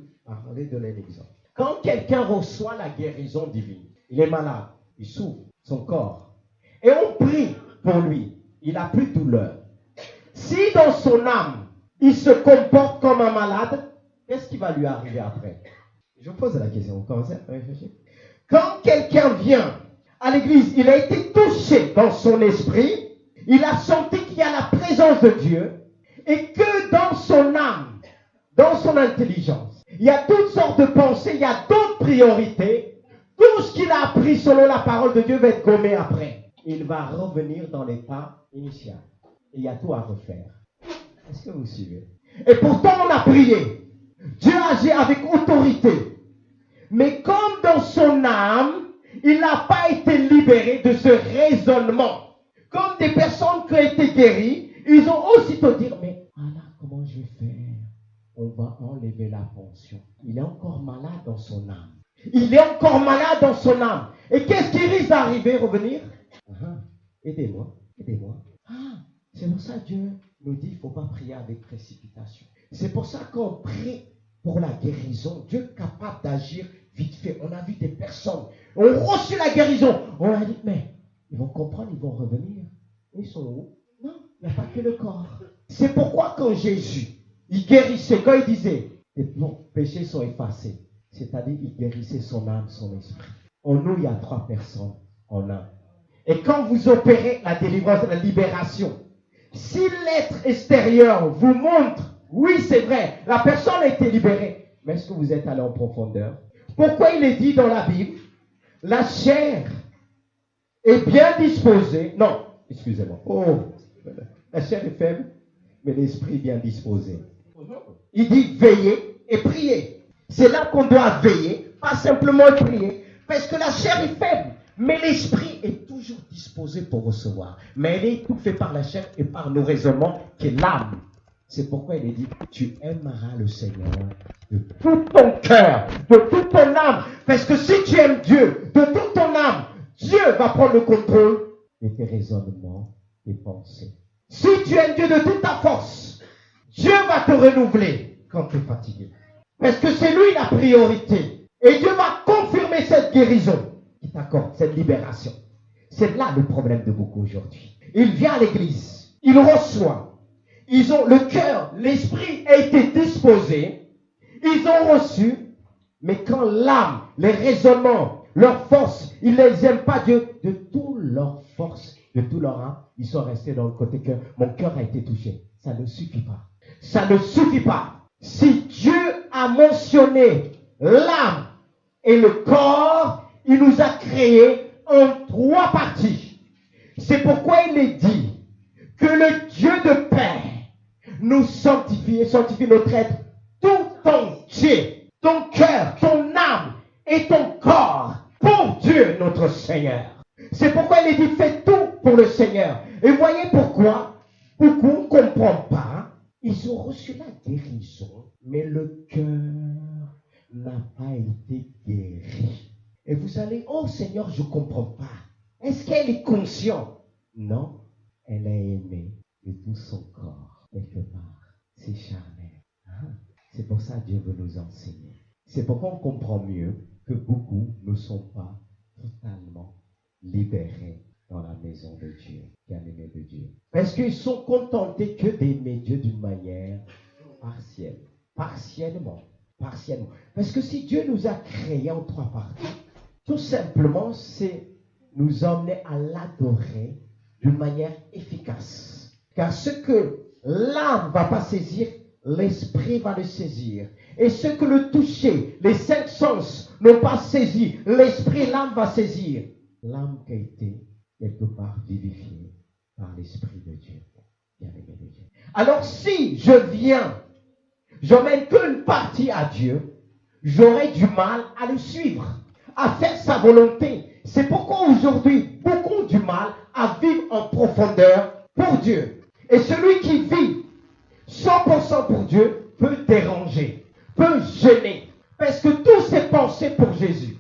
donner l'exemple. Quand quelqu'un reçoit la guérison divine, il est malade, il souffre, son corps, et on prie pour lui, il n'a plus de douleur. Si dans son âme, il se comporte comme un malade, qu'est-ce qui va lui arriver après? Je pose la question, vous commencez à réfléchir. Quand quelqu'un vient à l'église, il a été touché dans son esprit, il a senti qu'il y a la présence de Dieu, et que dans son âme, dans son intelligence, il y a toutes sortes de pensées, il y a d'autres priorités. Tout ce qu'il a appris selon la parole de Dieu va être gommé après. Il va revenir dans l'état initial. Et il y a tout à refaire. Est-ce que vous suivez? Et pourtant, on a prié. Dieu agit avec autorité. Mais comme dans son âme, il n'a pas été libéré de ce raisonnement. Comme des personnes qui ont été guéries, ils ont aussitôt dit, mais Allah, comment je vais faire? On va enlever la pension. Il est encore malade dans son âme. Il est encore malade dans son âme. Et qu'est-ce qui risque d'arriver, revenir? Aidez-moi. C'est pour ça que Dieu nous dit qu'il ne faut pas prier avec précipitation. C'est pour ça qu'on prie pour la guérison. Dieu est capable d'agir vite fait. On a vu des personnes, ont reçu la guérison. On a dit, mais ils vont comprendre, ils vont revenir. Ils sont où? Non, il n'y a pas que le corps. C'est pourquoi quand Jésus, il guérissait, quand il disait, tes péchés sont effacés, c'est-à-dire il guérissait son âme, son esprit. En nous, il y a 3 personnes en un. Et quand vous opérez la délivrance, la libération, si l'être extérieur vous montre, oui c'est vrai, la personne a été libérée, mais est-ce que vous êtes allé en profondeur? Pourquoi il est dit dans la Bible, la chair est bien disposée, non, excusez-moi, la chair est faible, mais l'esprit est bien disposé. Il dit veiller et prier. C'est là qu'on doit veiller, pas simplement prier, parce que la chair est faible, mais l'esprit est toujours disposé pour recevoir. Mais elle est étouffée par la chair et par nos raisonnements, qui est l'âme. C'est pourquoi il est dit, tu aimeras le Seigneur de tout ton cœur, de toute ton âme. Parce que si tu aimes Dieu de toute ton âme, Dieu va prendre le contrôle de tes raisonnements, tes pensées. Si tu aimes Dieu de toute ta force, Dieu va te renouveler quand tu es fatigué. Parce que c'est lui la priorité. Et Dieu va confirmer cette guérison qui t'accorde, cette libération. C'est là le problème de beaucoup aujourd'hui. Il vient à l'église, il reçoit. Ils ont le cœur, l'esprit a été disposé. Ils ont reçu. Mais quand l'âme, les raisonnements, leur force, ils ne aiment pas Dieu de toute leur force, de tout leur âme, ils sont restés dans le côté cœur. Mon cœur a été touché. Ça ne suffit pas. Ça ne suffit pas. Si Dieu a mentionné l'âme et le corps, il nous a créés en 3 parties. C'est pourquoi il est dit que le Dieu de paix nous sanctifie et sanctifie notre être tout entier, ton cœur, ton âme et ton corps pour Dieu notre Seigneur. C'est pourquoi il est dit fais tout pour le Seigneur. Et voyez pourquoi beaucoup ne comprennent pas. Ils ont reçu la guérison, mais le cœur n'a pas été guéri. Et vous allez, oh Seigneur, je ne comprends pas. Est-ce qu'elle est consciente? Non, elle a aimé de tout son corps, quelque part. C'est charnel. C'est pour ça que Dieu veut nous enseigner. C'est pourquoi on comprend mieux que beaucoup ne sont pas totalement libérés dans la maison de Dieu, bien-aimés de Dieu. Parce qu'ils sont contentés que d'aimer Dieu d'une manière partielle. Partiellement. Parce que si Dieu nous a créés en 3 parties, tout simplement, c'est nous emmener à l'adorer d'une manière efficace. Car ce que l'âme ne va pas saisir, l'esprit va le saisir. Et ce que le toucher, les 5 sens n'ont pas saisi, l'esprit et l'âme va saisir. L'âme qui a été quelque part vivifiée par l'esprit de Dieu. Bien-aimé de Dieu. Alors si je viens, j'emmène qu'une partie à Dieu, j'aurai du mal à le suivre, à faire sa volonté. C'est pourquoi aujourd'hui, beaucoup ont du mal à vivre en profondeur pour Dieu. Et celui qui vit 100% pour Dieu peut déranger, peut gêner. Parce que tout s'est pensé pour Jésus.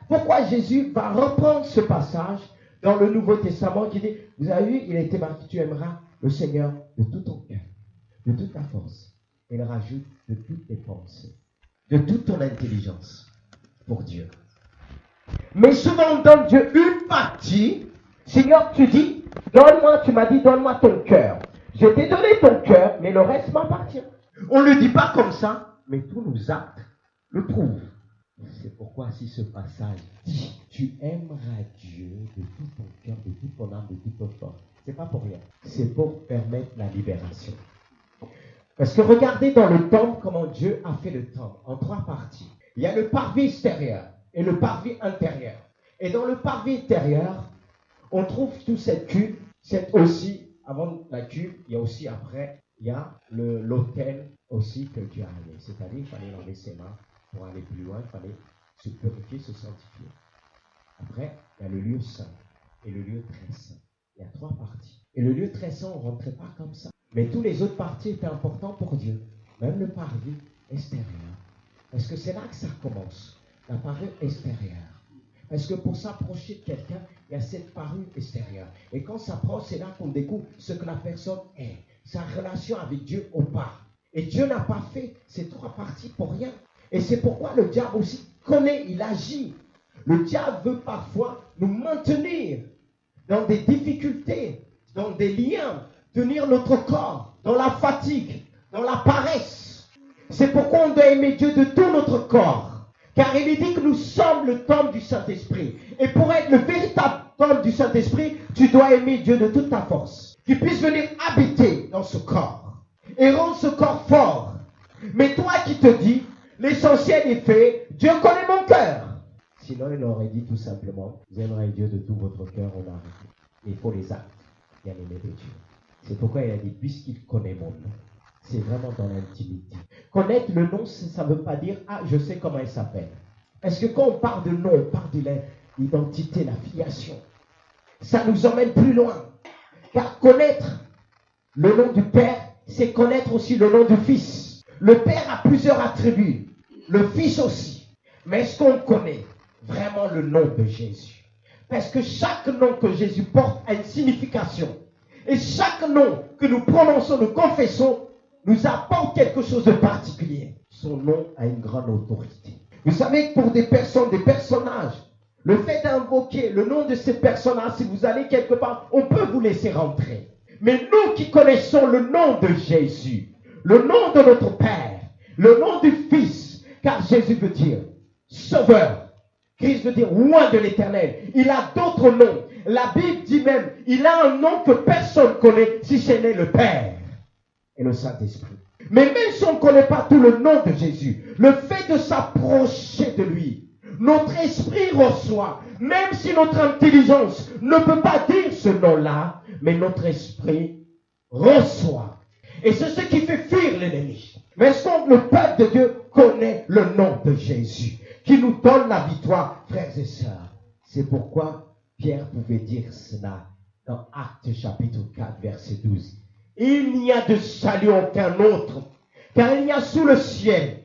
Pourquoi Jésus va reprendre ce passage dans le Nouveau Testament qui dit, vous avez vu, il a été marqué, tu aimeras le Seigneur de tout ton cœur, de toute ta force. Et il rajoute de toutes tes pensées, de toute ton intelligence pour Dieu. Mais souvent on donne Dieu une partie. Seigneur, tu dis, tu m'as dit, donne-moi ton cœur. Je t'ai donné ton cœur, mais le reste m'appartient. On ne le dit pas comme ça, mais tous nos actes le prouvent. C'est pourquoi si ce passage dit, tu aimeras Dieu de tout ton cœur, de toute ton âme, de toute ton force. C'est pas pour rien. C'est pour permettre la libération. Parce que regardez dans le temple comment Dieu a fait le temple en 3 parties. Il y a le parvis extérieur et le parvis intérieur. Et dans le parvis intérieur, on trouve toute cette cuve. C'est aussi, avant la cuve, il y a aussi après, il y a l'autel aussi que Dieu a amené. C'est-à-dire, il fallait laver ses mains pour aller plus loin, il fallait se purifier, se sanctifier. Après, il y a le lieu saint et le lieu très saint. Il y a 3 parties. Et le lieu très saint, on ne rentrait pas comme ça. Mais tous les autres parties étaient importants pour Dieu. Même le parvis extérieur. Parce que c'est là que ça commence. La parure extérieure. Parce que pour s'approcher de quelqu'un, il y a cette parure extérieure. Et quand on s'approche, c'est là qu'on découvre ce que la personne est. Sa relation avec Dieu au pas. Et Dieu n'a pas fait ces 3 parties pour rien. Et c'est pourquoi le diable aussi connaît, il agit. Le diable veut parfois nous maintenir dans des difficultés, dans des liens, tenir notre corps, dans la fatigue, dans la paresse. C'est pourquoi on doit aimer Dieu de tout notre corps. Car il est dit que nous sommes le temple du Saint-Esprit. Et pour être le véritable temple du Saint-Esprit, tu dois aimer Dieu de toute ta force. Qu'il puisse venir habiter dans ce corps et rendre ce corps fort. Mais toi qui te dis, l'essentiel est fait, Dieu connaît mon cœur. Sinon, il aurait dit tout simplement, vous aimerez Dieu de tout votre cœur, on a arrêté. Il faut les actes, bien aimé de Dieu. C'est pourquoi il a dit, puisqu'il connaît mon nom. C'est vraiment dans l'intimité. Connaître le nom, ça ne veut pas dire, je sais comment il s'appelle. Parce que quand on parle de nom, on parle de l'identité, la filiation. Ça nous emmène plus loin. Car connaître le nom du Père, c'est connaître aussi le nom du Fils. Le Père a plusieurs attributs. Le Fils aussi. Mais est-ce qu'on connaît vraiment le nom de Jésus? Parce que chaque nom que Jésus porte a une signification. Et chaque nom que nous prononçons, nous confessons, nous apporte quelque chose de particulier. Son nom a une grande autorité. Vous savez que pour des personnes, des personnages, le fait d'invoquer le nom de ces personnages, si vous allez quelque part, on peut vous laisser rentrer. Mais nous qui connaissons le nom de Jésus, le nom de notre Père, le nom du Fils, car Jésus veut dire Sauveur. Christ veut dire Roi de l'Éternel. Il a d'autres noms. La Bible dit même, il a un nom que personne ne connaît si ce n'est le Père et le Saint-Esprit. Mais même si on ne connaît pas tout le nom de Jésus, le fait de s'approcher de lui, notre esprit reçoit, même si notre intelligence ne peut pas dire ce nom-là, mais notre esprit reçoit. Et c'est ce qui fait fuir l'ennemi. Mais est-ce que le peuple de Dieu connaît le nom de Jésus, qui nous donne la victoire, frères et sœurs? C'est pourquoi Pierre pouvait dire cela dans Actes chapitre 4, verset 12. Il n'y a de salut aucun autre, car il n'y a sous le ciel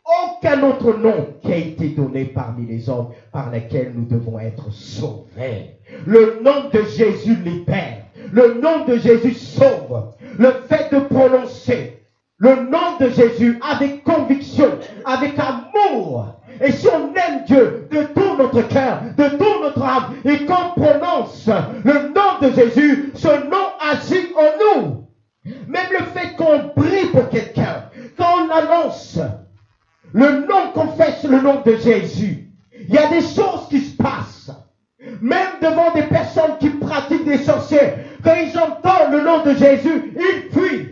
aucun autre nom qui a été donné parmi les hommes par lesquels nous devons être sauvés. Le nom de Jésus libère. Le nom de Jésus sauve. Le fait de prononcer le nom de Jésus avec conviction, avec amour, et si on aime Dieu de tout notre cœur, de toute notre âme, et qu'on prononce le nom de Jésus, ce nom agit en nous. Même le fait qu'on prie pour quelqu'un, quand on annonce le nom, confesse le nom de Jésus, il y a des choses qui se passent. Même devant des personnes qui pratiquent des sorciers, quand ils entendent le nom de Jésus, ils fuient.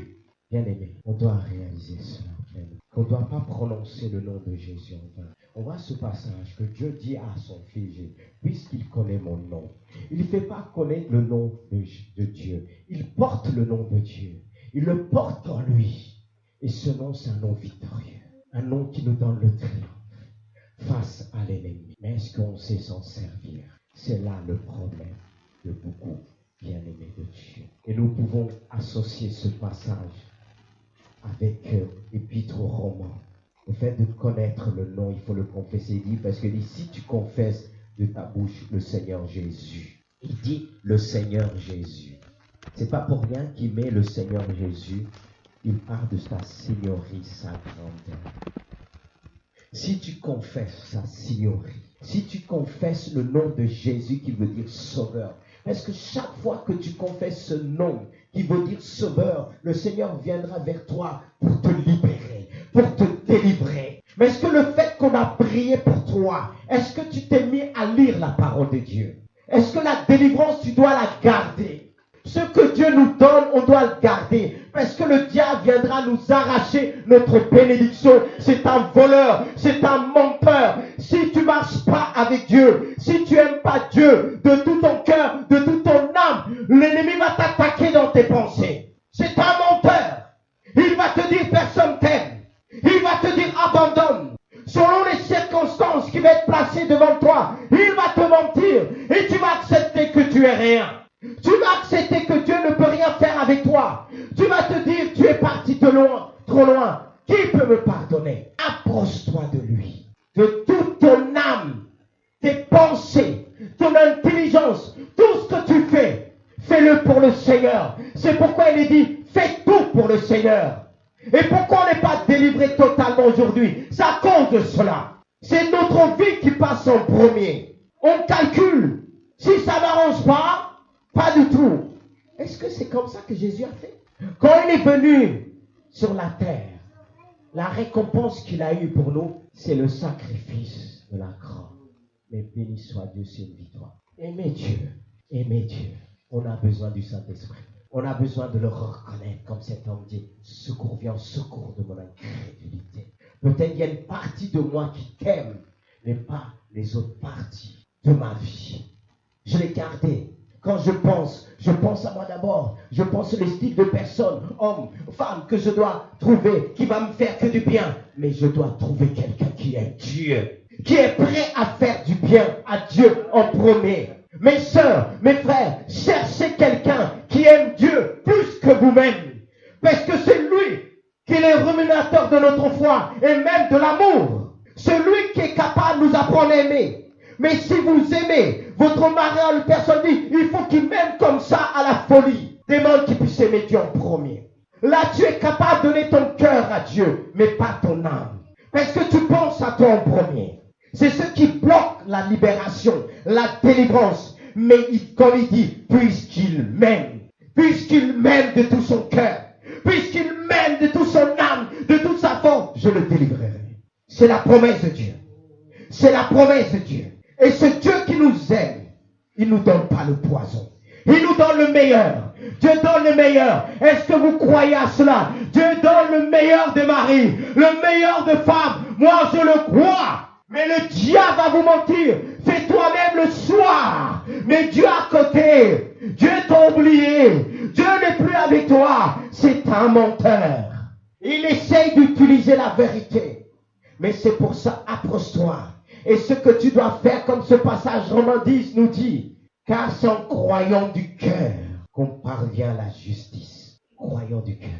Bien aimé, on doit réaliser cela. On ne doit pas prononcer le nom de Jésus en vain. On voit ce passage que Dieu dit à son fils, puisqu'il connaît mon nom. Il ne fait pas connaître le nom de Dieu. Il porte le nom de Dieu. Il le porte en lui. Et ce nom, c'est un nom victorieux. Un nom qui nous donne le triomphe face à l'ennemi. Mais est-ce qu'on sait s'en servir? C'est là le problème de beaucoup bien-aimés de Dieu. Et nous pouvons associer ce passage avec l'Épître aux Romains. Le fait de connaître le nom, il faut le confesser. Il dit, parce que si tu confesses de ta bouche le Seigneur Jésus, il dit le Seigneur Jésus. C'est pas pour rien qu'il met le Seigneur Jésus. Il parle de sa seigneurie, sa grandeur. Si tu confesses sa seigneurie, si tu confesses le nom de Jésus qui veut dire sauveur, parce que chaque fois que tu confesses ce nom qui veut dire sauveur, le Seigneur viendra vers toi pour te libérer, pour te délivrer. Mais est-ce que le fait qu'on a prié pour toi, est-ce que tu t'es mis à lire la parole de Dieu? Est-ce que la délivrance, tu dois la garder? Ce que Dieu nous donne, on doit le garder. Parce que le diable viendra nous arracher notre bénédiction. C'est un voleur, c'est un menteur. Si tu ne marches pas avec Dieu, si tu n'aimes pas Dieu de tout ton cœur, de toute ton âme, l'ennemi va t'attaquer dans tes pensées. C'est un menteur. Il va te dire personne t'aime. Il va te dire abandonne. Selon les circonstances qui vont être placées devant toi, il va te mentir et tu vas accepter que tu es rien. Tu vas accepter que Dieu ne peut rien faire avec toi. Tu vas te dire, tu es parti de loin, trop loin. Qui peut me pardonner? Approche-toi de lui. De toute ton âme, tes pensées, ton intelligence, tout ce que tu fais, fais-le pour le Seigneur. C'est pourquoi il est dit, fais tout pour le Seigneur. Et pourquoi on n'est pas délivré totalement aujourd'hui? C'est à cause de cela. C'est notre vie qui passe en premier. On calcule. Si ça n'arrange pas du tout. Est-ce que c'est comme ça que Jésus a fait? Quand il est venu sur la terre, la récompense qu'il a eue pour nous, c'est le sacrifice de la croix. Mais béni soit Dieu, c'est une victoire. Aimez Dieu. Aimez Dieu. On a besoin du Saint-Esprit. On a besoin de le reconnaître, comme cet homme dit, secours, viens au secours de mon incrédulité. Peut-être il y a une partie de moi qui t'aime, mais pas les autres parties de ma vie. Je l'ai gardé. Quand je pense à moi d'abord. Je pense au style de personne, homme, femme, que je dois trouver, qui va me faire que du bien. Mais je dois trouver quelqu'un qui aime Dieu, qui est prêt à faire du bien à Dieu en premier. Mes sœurs, mes frères, cherchez quelqu'un qui aime Dieu plus que vous-même. Parce que c'est lui qui est le rémunérateur de notre foi et même de l'amour. Celui qui est capable de nous apprendre à aimer. Mais si vous aimez votre mari, personne dit, il faut qu'il m'aime comme ça à la folie. Demande qu'il puisse aimer Dieu en premier. Là, tu es capable de donner ton cœur à Dieu, mais pas ton âme. Parce que tu penses à toi en premier. C'est ce qui bloque la libération, la délivrance. Mais comme il dit, puisqu'il m'aime de tout son cœur, puisqu'il m'aime de toute son âme, de toute sa force, je le délivrerai. C'est la promesse de Dieu. C'est la promesse de Dieu. Et ce Dieu qui nous aime, il ne nous donne pas le poison. Il nous donne le meilleur. Dieu donne le meilleur. Est-ce que vous croyez à cela? Dieu donne le meilleur des maris, le meilleur de femmes. Moi, je le crois. Mais le diable va vous mentir. Fais toi-même le soir. Mais Dieu à côté. Dieu t'a oublié. Dieu n'est plus avec toi. C'est un menteur. Il essaye d'utiliser la vérité. Mais c'est pour ça, approche-toi. Et ce que tu dois faire, comme ce passage Romains 10 nous dit, car c'est en croyant du cœur qu'on parvient à la justice. Croyant du cœur,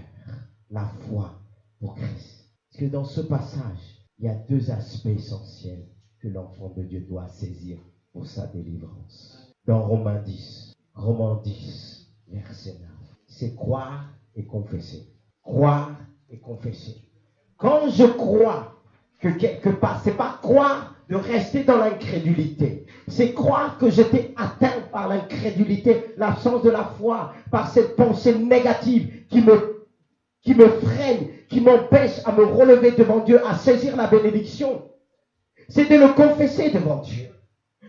la foi pour Christ. Parce que dans ce passage, il y a deux aspects essentiels que l'enfant de Dieu doit saisir pour sa délivrance. Dans Romains 10, verset 9, c'est croire et confesser. Croire et et confesser. Quand je crois que quelque part, c'est pas croire de rester dans l'incrédulité. C'est croire que j'étais atteint par l'incrédulité, l'absence de la foi, par cette pensée négative qui me freine, qui m'empêche à me relever devant Dieu, à saisir la bénédiction. C'est de le confesser devant Dieu.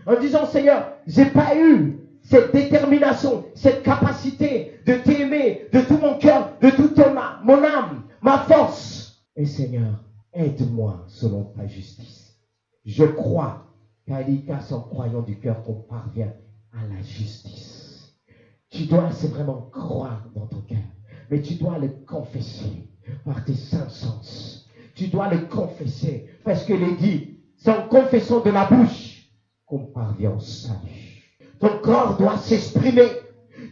En disant, Seigneur, j'ai pas eu cette détermination, cette capacité de t'aimer de tout mon cœur, de toute mon âme, ma force. Et Seigneur, aide-moi selon ta justice. Je crois qu'à l'ICAS, en croyant du cœur, qu'on parvient à la justice. Tu dois, c'est vraiment croire dans ton cœur, mais tu dois le confesser par tes cinq sens. Tu dois le confesser, parce qu'il est dit, c'est en confessant de la bouche qu'on parvient au salut. Ton corps doit s'exprimer.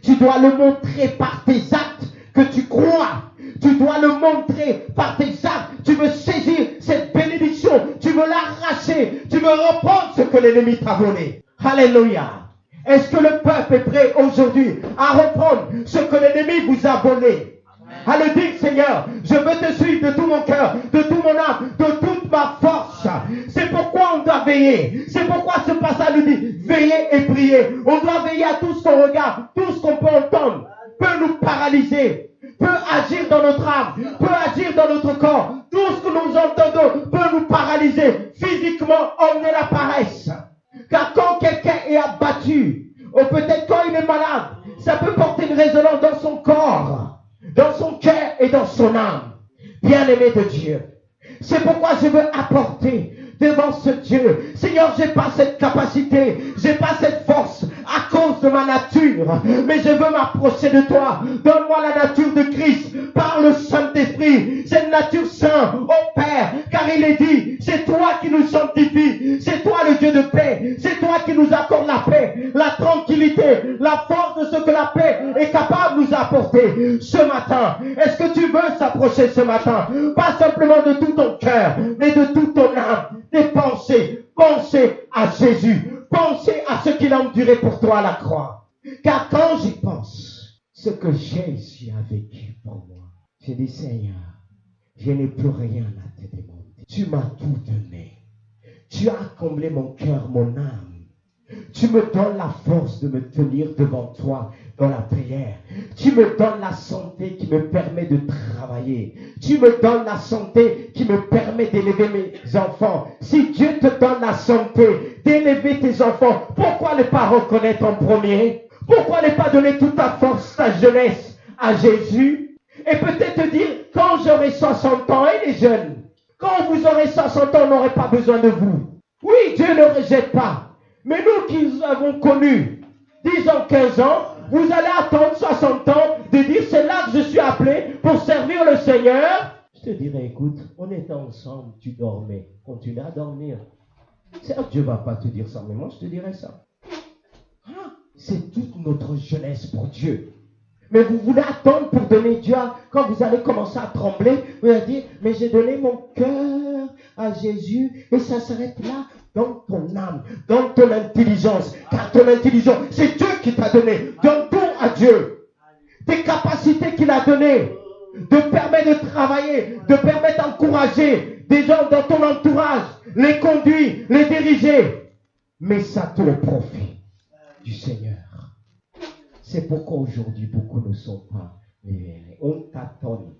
Tu dois le montrer par tes actes que tu crois. Tu dois le montrer par tes actes. Tu veux saisir cette bénédiction. Tu veux l'arracher. Tu veux reprendre ce que l'ennemi t'a volé. Alléluia. Est-ce que le peuple est prêt aujourd'hui à reprendre ce que l'ennemi vous a volé? À le dire, Seigneur, je veux te suivre de tout mon cœur, de tout mon âme, de toute ma force. C'est pourquoi on doit veiller. C'est pourquoi ce passage nous dit, veiller et prier. On doit veiller à tout ce qu'on regarde, tout ce qu'on peut entendre, peut nous paralyser, peut agir dans notre âme, peut agir dans notre corps. Tout ce que nous entendons peut nous paralyser, physiquement, emmener la paresse. Car quand quelqu'un est abattu, ou peut-être quand il est malade, ça peut porter une résonance dans son corps, dans son cœur et dans son âme. Bien-aimé de Dieu, c'est pourquoi je veux apporter devant ce Dieu. Seigneur, j'ai pas cette capacité, j'ai pas cette force à cause de ma nature, mais je veux m'approcher de toi. Donne-moi la nature de Christ par le Saint-Esprit, cette nature sainte, ô Père, car il est dit, c'est toi qui nous sanctifie, c'est toi le Dieu de paix, c'est toi qui nous accorde la paix, la tranquillité, la force de ce que la paix est capable de nous apporter ce matin. Est-ce que tu veux s'approcher ce matin? Pas simplement de tout ton cœur, mais de toute ton âme. Tes pensées, pensez à Jésus, pensez à ce qu'il a enduré pour toi à la croix. Car quand j'y pense, ce que Jésus a vécu pour moi, je dis, Seigneur, je n'ai plus rien à te demander. Tu m'as tout donné. Tu as comblé mon cœur, mon âme. Tu me donnes la force de me tenir devant toi dans la prière. Tu me donnes la santé qui me permet de travailler. Tu me donnes la santé qui me permet d'élever mes enfants. Si Dieu te donne la santé d'élever tes enfants, pourquoi ne pas reconnaître en premier? Pourquoi ne pas donner toute ta force, ta jeunesse à Jésus? Et peut-être te dire, quand j'aurai 60 ans, et les jeunes, quand vous aurez 60 ans, on n'aurait pas besoin de vous. Oui, Dieu ne rejette pas. Mais nous qui avons connu 10 ans, 15 ans, vous allez attendre 60 ans de dire c'est là que je suis appelé pour servir le Seigneur. Je te dirais, écoute, on était ensemble, tu dormais, continue à dormir. Certes, Dieu ne va pas te dire ça, mais moi je te dirais ça. C'est toute notre jeunesse pour Dieu. Mais vous voulez attendre pour donner Dieu, quand vous allez commencer à trembler, vous allez dire, mais j'ai donné mon cœur à Jésus et ça s'arrête là. Dans ton âme, dans ton intelligence, car ton intelligence, c'est Dieu qui t'a donné. Donne tout à Dieu. Tes capacités qu'il a données, de permettre de travailler, de permettre d'encourager des gens dans ton entourage, les conduire, les diriger. Mais ça tout au profit du Seigneur. C'est pourquoi aujourd'hui, beaucoup ne sont pas libérés. On tâtonne.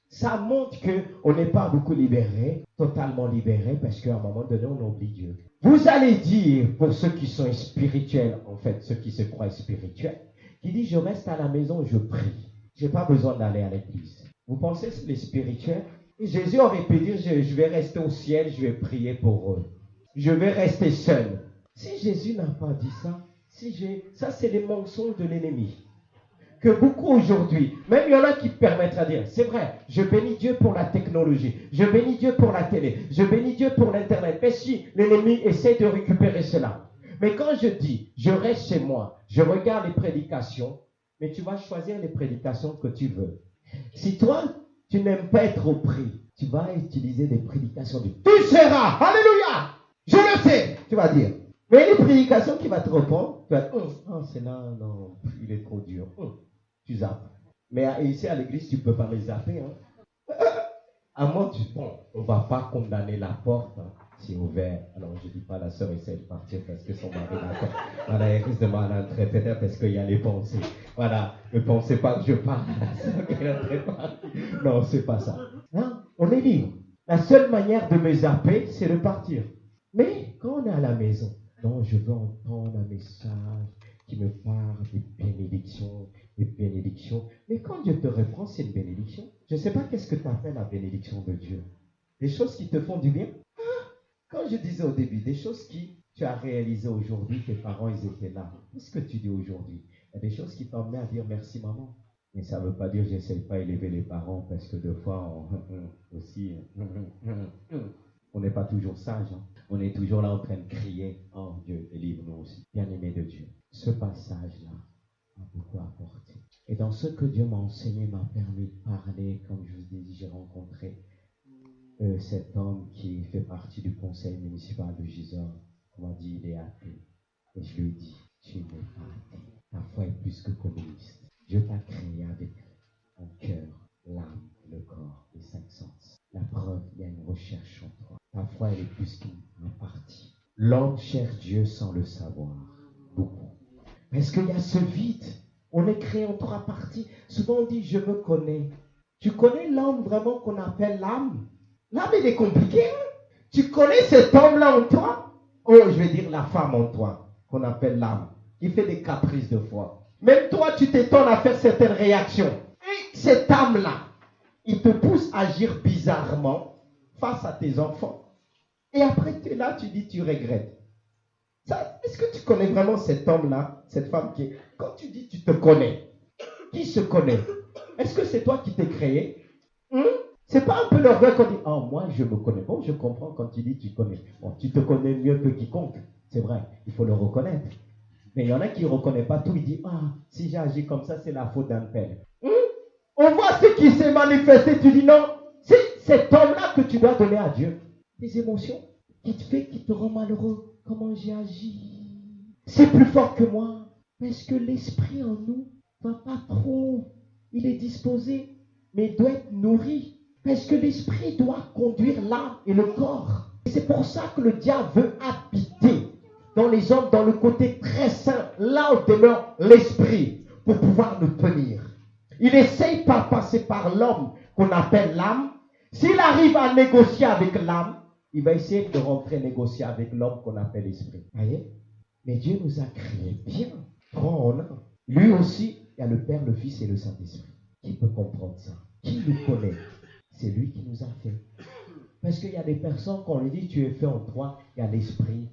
Ça montre qu'on n'est pas beaucoup libérés, totalement libérés, parce qu'à un moment donné, on oublie Dieu. Vous allez dire, pour ceux qui sont spirituels, en fait, ceux qui se croient spirituels, qui disent, je reste à la maison, je prie. Je n'ai pas besoin d'aller à l'église. Vous pensez que les spirituels? Jésus aurait pu dire, je vais rester au ciel, je vais prier pour eux. Je vais rester seul. Si Jésus n'a pas dit ça, ça c'est les mensonges de l'ennemi. Que beaucoup aujourd'hui, même il y en a qui permettent à dire, c'est vrai, je bénis Dieu pour la technologie, je bénis Dieu pour la télé, je bénis Dieu pour l'internet. Mais si l'ennemi essaie de récupérer cela. Mais quand je dis, je reste chez moi, je regarde les prédications, mais tu vas choisir les prédications que tu veux. Si toi, tu n'aimes pas être au prix, tu vas utiliser des prédications de tu seras, alléluia, je le sais, tu vas dire. Mais les prédications qui vont te répondre, tu vas dire, c'est là, non, il est trop dur. Tu zappes. Mais ici à l'église, tu ne peux pas les zapper. À moi, on ne va pas condamner la porte. Hein. C'est ouvert. Alors, je ne dis pas la sœur essaie de partir parce que son mari l'attend. Voilà, elle risque de mal entrer peut-être parce qu'il y a les pensées. Voilà, ne pensez pas que je parle à la sœur qu'elle est préparée. Non, c'est pas ça. Hein? On est libre. La seule manière de me zapper, c'est de partir. Mais quand on est à la maison, non, je veux entendre un message qui me parle des bénédictions. Mais quand Dieu te reprend, c'est une bénédiction. Je ne sais pas qu'est-ce que tu appelles la bénédiction de Dieu. Des choses qui te font du bien. Quand je disais au début, des choses qui tu as réalisées aujourd'hui, tes parents, ils étaient là. Qu'est-ce que tu dis aujourd'hui? Il y a des choses qui t'emmènent à dire merci maman. Mais ça ne veut pas dire que je n'essaie pas d'élever les parents parce que des fois, on n'est pas toujours sage. Hein. On est toujours là en train de crier, oh Dieu, délivre-nous aussi. Bien-aimé de Dieu, ce passage-là m'a beaucoup apporté. Et dans ce que Dieu m'a enseigné, m'a permis de parler, comme je vous ai dit, j'ai rencontré cet homme qui fait partie du conseil municipal de Gisors. On m'a dit, il est athée. Et je lui ai dit, tu n'es pas athée. Ta foi est plus que communiste. Dieu t'a créé avec ton cœur, l'âme, le corps, les 5 sens. La preuve, il y a une recherche en toi. Ta foi, elle est plus qu'une partie. L'homme cherche Dieu sans le savoir. Beaucoup. Parce qu'il y a ce vide. On est créé en 3 parties. Souvent on dit, je me connais. Tu connais l'homme vraiment qu'on appelle l'âme? L'âme, elle est compliquée. Hein? Tu connais cet homme-là en toi? Oh, je vais dire la femme en toi, qu'on appelle l'âme, qui fait des caprices de foi. Même toi, tu t'étonnes à faire certaines réactions. Et cette âme-là, il te pousse à agir bizarrement face à tes enfants. Et après, tu es là, tu dis, tu regrettes. Est-ce que tu connais vraiment cet homme-là, cette femme qui est... Quand tu dis, tu te connais. Qui se connaît? Est-ce que c'est toi qui t'es créé? C'est pas un peu l'orgueil qu'on dit, oh, moi, je me connais. Bon, je comprends quand tu dis, tu connais. Bon, tu te connais mieux que quiconque. C'est vrai, il faut le reconnaître. Mais il y en a qui ne reconnaissent pas tout. Ils disent, ah, si j'ai agi comme ça, c'est la faute d'un père. On voit ce qui s'est manifesté. Tu dis, non, c'est cet homme-là que tu dois donner à Dieu. Des émotions qui te rend malheureux. Comment j'ai agi? C'est plus fort que moi. Parce que l'esprit en nous ne va pas trop. Il est disposé, mais il doit être nourri. Parce que l'esprit doit conduire l'âme et le corps. Et c'est pour ça que le diable veut habiter dans les hommes, dans le côté très saint, là où demeure l'esprit, pour pouvoir nous tenir. Il essaye par passer par l'homme qu'on appelle l'âme. S'il arrive à négocier avec l'âme, il va essayer de rentrer négocier avec l'homme qu'on appelle l'esprit. Voyez? Mais Dieu nous a créés bien. Prends en un. Lui aussi, il y a le Père, le Fils et le Saint-Esprit. Qui peut comprendre ça? Qui nous connaît? C'est lui qui nous a fait. Parce qu'il y a des personnes, quand on lui dit tu es fait en toi, il y a l'esprit.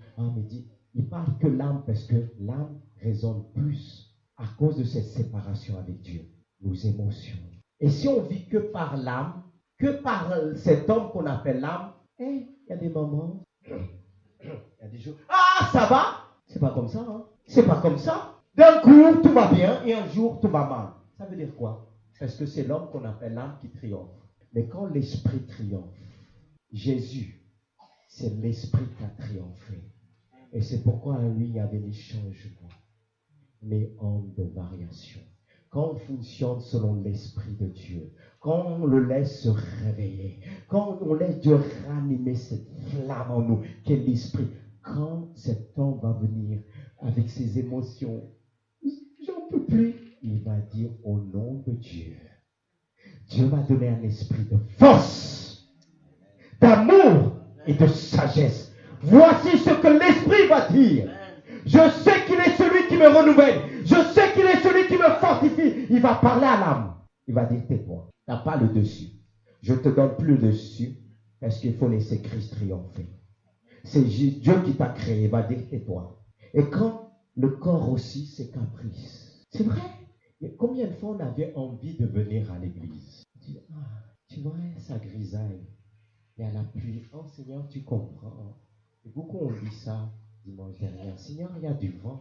Il parle que l'âme, parce que l'âme résonne plus à cause de cette séparation avec Dieu. Nos émotions. Et si on vit que par l'âme, que par cet homme qu'on appelle l'âme, il y a des moments, il y a des jours, ah, ça va? C'est pas comme ça, hein? C'est pas comme ça. D'un coup, tout va bien, et un jour, tout va mal. Ça veut dire quoi? Parce que c'est l'homme qu'on appelle l'âme qui triomphe. Mais quand l'esprit triomphe, Jésus, c'est l'esprit qui a triomphé. Et c'est pourquoi en lui, il y avait des changements, mais ondes de variation. Quand on fonctionne selon l'esprit de Dieu, quand on le laisse se réveiller, quand on laisse Dieu ranimer cette flamme en nous, qui est l'esprit, quand cet homme va venir avec ses émotions, j'en peux plus, il va dire au nom de Dieu, Dieu m'a donné un esprit de force, d'amour et de sagesse. Voici ce que l'esprit va dire. Je sais qu'il est celui qui me renouvelle. Je sais qu'il est celui qui me fortifie. Il va parler à l'âme. Il va dire, tais-toi. Tu n'as pas le dessus. Je ne te donne plus le dessus parce qu'il faut laisser Christ triompher. C'est Dieu qui t'a créé. Il va dire, tais-toi. Et quand le corps aussi, c'est caprice. C'est vrai. Et combien de fois on avait envie de venir à l'église? Tu vois, ça grisaille. Et à la pluie, oh Seigneur, tu comprends. Et beaucoup ont dit ça dimanche dernier. Seigneur, il y a du vent.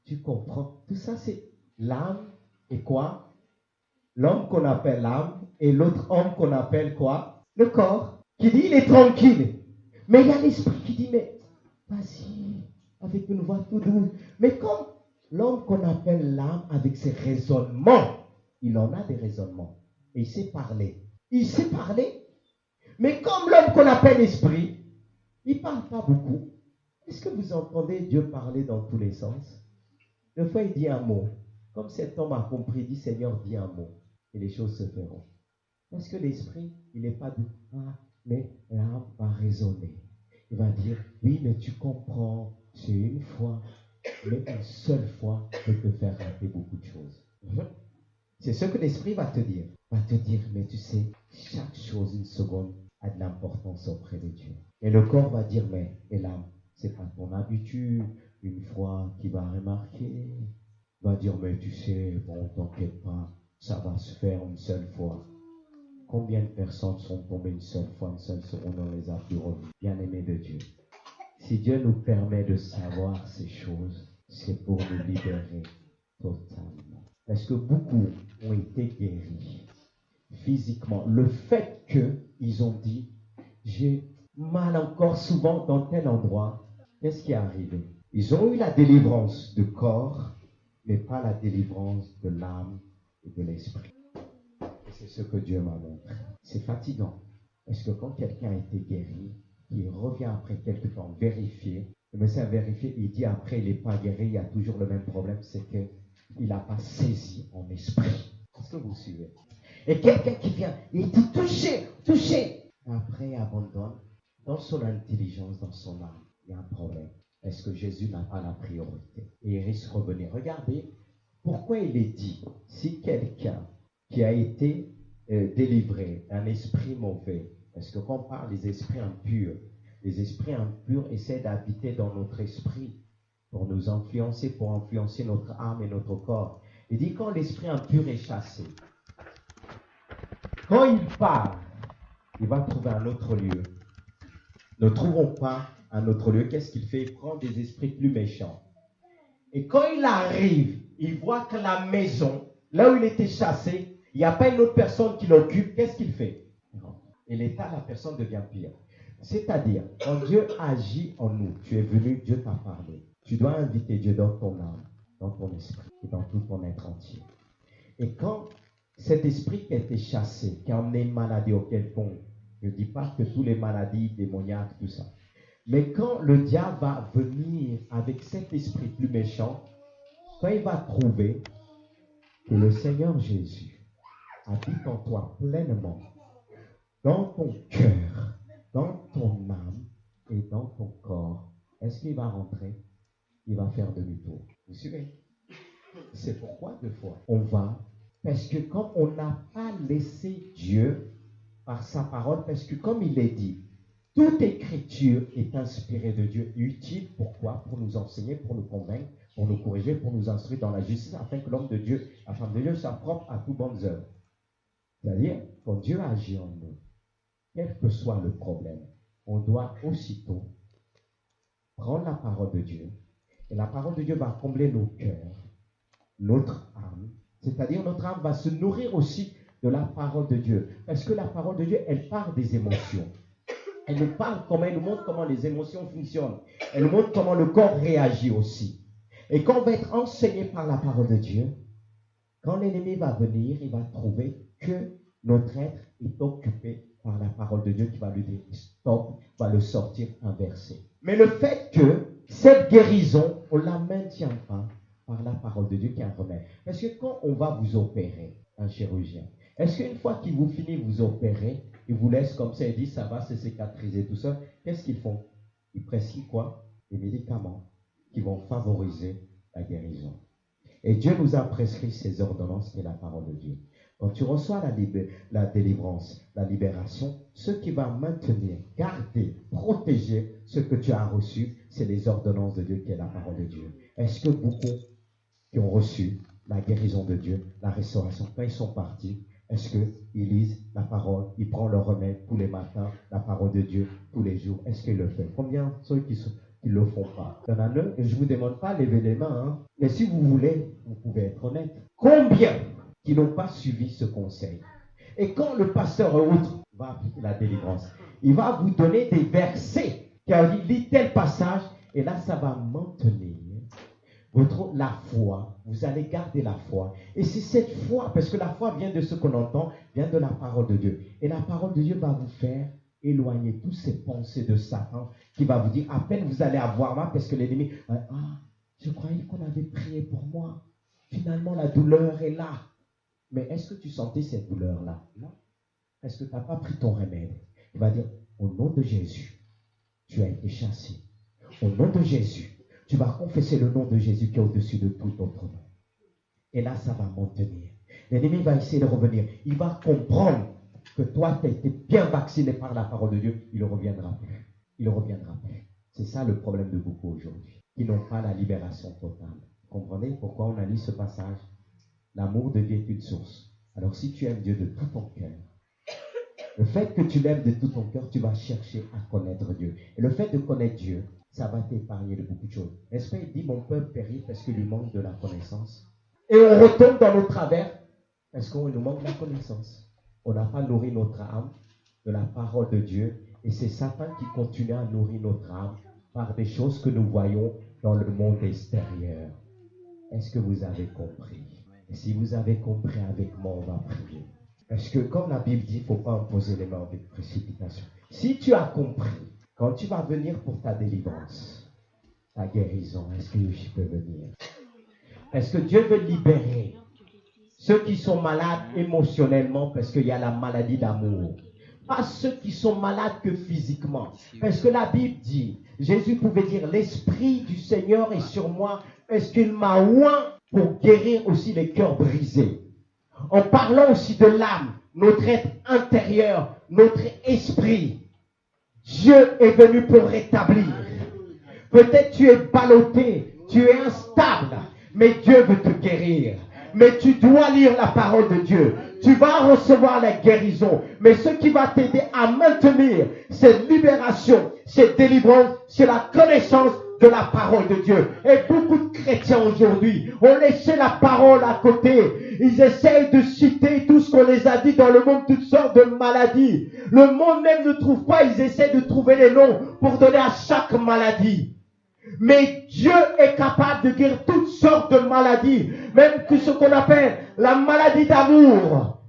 Tu comprends. Tout ça, c'est l'âme et quoi? L'homme qu'on appelle l'âme et l'autre homme qu'on appelle quoi? Le corps. Qui dit, il est tranquille. Mais il y a l'esprit qui dit, mais vas-y, avec une voix tout douce. Mais comme l'homme qu'on appelle l'âme avec ses raisonnements, il en a des raisonnements. Et il sait parler. Il sait parler. Mais comme l'homme qu'on appelle esprit, il ne parle pas beaucoup. Est-ce que vous entendez Dieu parler dans tous les sens? Des fois, il dit un mot. Comme cet homme a compris, il dit Seigneur, dis un mot. Et les choses se feront. Parce que l'esprit, il n'est pas de ah, mais l'âme va raisonner. Il va dire oui, mais tu comprends, c'est une fois, mais une seule fois peut te faire rater beaucoup de choses. C'est ce que l'esprit va te dire. Va te dire, mais tu sais, chaque chose, une seconde, a de l'importance auprès de Dieu. Et le corps va dire, mais, et l'âme, c'est pas ton habitude, une fois qui va remarquer, va dire, mais tu sais, bon, t'inquiète pas, ça va se faire une seule fois. Combien de personnes sont tombées une seule fois, une seule seconde, on les a plus revues, bien-aimés de Dieu. Si Dieu nous permet de savoir ces choses, c'est pour nous libérer totalement. Parce que beaucoup ont été guéris physiquement. Le fait qu'ils ont dit, j'ai mal encore souvent dans tel endroit, qu'est-ce qui est arrivé? Ils ont eu la délivrance du corps, mais pas la délivrance de l'âme et de l'esprit. Et c'est ce que Dieu m'a montré. C'est fatigant. Parce que quand quelqu'un a été guéri, il revient après quelque temps vérifier, le médecin vérifie, il dit après il n'est pas guéri, il y a toujours le même problème, c'est qu'il n'a pas saisi en esprit. Est-ce que vous suivez? Et quelqu'un qui vient, il dit touchez. Après il abandonne. Dans son intelligence, dans son âme, il y a un problème. Est-ce que Jésus n'a pas la priorité? Et il risque de revenir. Regardez, pourquoi il est dit, si quelqu'un qui a été délivré d'un esprit mauvais, parce que quand on parle des esprits impurs, les esprits impurs essaient d'habiter dans notre esprit pour nous influencer, pour influencer notre âme et notre corps. Il dit quand l'esprit impur est chassé, quand il part, il va trouver un autre lieu. Ne trouvons pas un autre lieu. Qu'est-ce qu'il fait? Il prend des esprits plus méchants. Et quand il arrive, il voit que la maison, là où il était chassé, il n'y a pas une autre personne qui l'occupe. Qu'est-ce qu'il fait? Et l'état de la personne devient pire. C'est-à-dire, quand Dieu agit en nous, tu es venu, Dieu t'a parlé. Tu dois inviter Dieu dans ton âme, dans ton esprit et dans tout ton être entier. Et quand cet esprit qui a été chassé, qui a emmené une maladie au quelconque, je ne dis pas que toutes les maladies démoniaques, tout ça. Mais quand le diable va venir avec cet esprit plus méchant, quand il va trouver que le Seigneur Jésus habite en toi pleinement, dans ton cœur, dans ton âme et dans ton corps, est-ce qu'il va rentrer? Il va faire demi-tour. Vous suivez? C'est pourquoi deux fois on va, parce que comme on n'a pas laissé Dieu par sa parole, parce que comme il est dit, toute écriture est inspirée de Dieu, utile, pourquoi? Pour nous enseigner, pour nous convaincre, pour nous corriger, pour nous instruire dans la justice, afin que l'homme de Dieu, la femme de Dieu, soit propre à toutes bonnes œuvres. C'est-à-dire, quand Dieu agit en nous, quel que soit le problème, on doit aussitôt prendre la parole de Dieu, et la parole de Dieu va combler nos cœurs, notre âme, c'est-à-dire notre âme va se nourrir aussi de la parole de Dieu, parce que la parole de Dieu, elle parle des émotions. Elle nous parle comment, elle nous montre comment les émotions fonctionnent. Elle nous montre comment le corps réagit aussi. Et quand on va être enseigné par la parole de Dieu, quand l'ennemi va venir, il va trouver que notre être est occupé par la parole de Dieu qui va lui dire stop, va le sortir inversé. Mais le fait que cette guérison, on ne la maintient pas par la parole de Dieu qui est un remède. Parce que quand on va vous opérer, un chirurgien, est-ce qu'une fois qu'il vous finit vous opérer, il vous laisse comme ça et dit ça va se cicatriser tout ça, qu'est-ce qu'ils font? Ils prescrivent quoi? Des médicaments qui vont favoriser la guérison. Et Dieu nous a prescrit ces ordonnances qui est la parole de Dieu. Quand tu reçois la délivrance, la libération, ce qui va maintenir, garder, protéger ce que tu as reçu, c'est les ordonnances de Dieu qui est la parole de Dieu. Est-ce que beaucoup qui ont reçu la guérison de Dieu, la restauration, quand ils sont partis, est-ce qu'ils lisent la parole, ils prennent leur remède tous les matins, la parole de Dieu tous les jours? Est-ce qu'ils le font? Combien ceux qui ne le font pas? Il y en a deux, et je ne vous demande pas lever les mains, hein. Mais si vous voulez, vous pouvez être honnête. Combien qui n'ont pas suivi ce conseil? Et quand le pasteur autre va appliquer la délivrance, il va vous donner des versets qui a dit, lis tel passage, et là ça va maintenir la foi. Vous allez garder la foi. Et c'est cette foi, parce que la foi vient de ce qu'on entend, vient de la parole de Dieu. Et la parole de Dieu va vous faire éloigner toutes ces pensées de Satan qui va vous dire, à peine vous allez avoir mal, parce que l'ennemi, je croyais qu'on avait prié pour moi. Finalement, la douleur est là. Mais est-ce que tu sentais cette douleur-là? Non. Est-ce que tu n'as pas pris ton remède? Il va dire, au nom de Jésus, tu as été chassé. Au nom de Jésus, tu vas confesser le nom de Jésus qui est au-dessus de tout autre nom. Et là, ça va maintenir. L'ennemi va essayer de revenir. Il va comprendre que toi, tu as été bien vacciné par la parole de Dieu. Il ne reviendra plus. Il ne reviendra plus. C'est ça le problème de beaucoup aujourd'hui, qui n'ont pas la libération totale. Vous comprenez pourquoi on a lu ce passage? L'amour de Dieu est une source. Alors si tu aimes Dieu de tout ton cœur, le fait que tu l'aimes de tout ton cœur, tu vas chercher à connaître Dieu. Et le fait de connaître Dieu, ça va t'épargner de beaucoup de choses. N'est-ce pas? Il dit, mon peuple périt parce qu'il lui manque de la connaissance. Et on retombe dans nos travers parce qu'on nous manque de la connaissance. On n'a pas nourri notre âme de la parole de Dieu. Et c'est Satan qui continue à nourrir notre âme par des choses que nous voyons dans le monde extérieur. Est-ce que vous avez compris? Et si vous avez compris avec moi, on va prier. Parce que comme la Bible dit, il ne faut pas imposer les mains avec précipitation. Si tu as compris, quand tu vas venir pour ta délivrance, ta guérison, est-ce que je peux venir? Est-ce que Dieu veut libérer ceux qui sont malades émotionnellement parce qu'il y a la maladie d'amour? Pas ceux qui sont malades que physiquement. Parce que la Bible dit, Jésus pouvait dire, l'Esprit du Seigneur est sur moi parce qu'il m'a oint pour guérir aussi les cœurs brisés. En parlant aussi de l'âme, notre être intérieur, notre esprit. Dieu est venu pour rétablir. Peut-être tu es ballotté, tu es instable, mais Dieu veut te guérir. Mais tu dois lire la parole de Dieu. Tu vas recevoir la guérison. Mais ce qui va t'aider à maintenir cette libération, cette délivrance, c'est la connaissance de la parole de Dieu. Et beaucoup de chrétiens aujourd'hui ont laissé la parole à côté. Ils essayent de citer tout ce qu'on les a dit dans le monde, toutes sortes de maladies. Le monde même ne trouve pas, ils essaient de trouver les noms pour donner à chaque maladie. Mais Dieu est capable de guérir toutes sortes de maladies, même que ce qu'on appelle la maladie d'amour.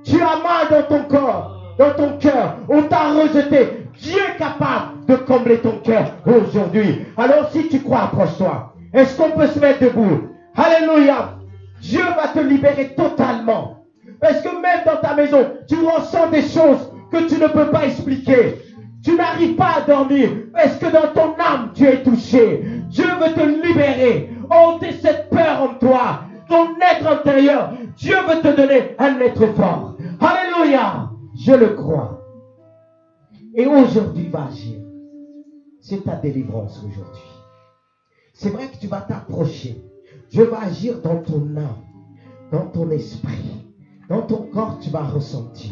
Tu as mal dans ton corps, dans ton cœur, on t'a rejeté. Dieu est capable de combler ton cœur aujourd'hui. Alors si tu crois, approche-toi. Est-ce qu'on peut se mettre debout? Alléluia. Dieu va te libérer totalement. Parce que même dans ta maison, tu ressens des choses que tu ne peux pas expliquer. Tu n'arrives pas à dormir parce que dans ton âme, tu es touché. Dieu veut te libérer. Ôter cette peur en toi. Ton être intérieur. Dieu veut te donner un être fort. Alléluia. Je le crois. Et aujourd'hui, va agir. C'est ta délivrance aujourd'hui. C'est vrai que tu vas t'approcher. Dieu va agir dans ton âme, dans ton esprit. Dans ton corps, tu vas ressentir.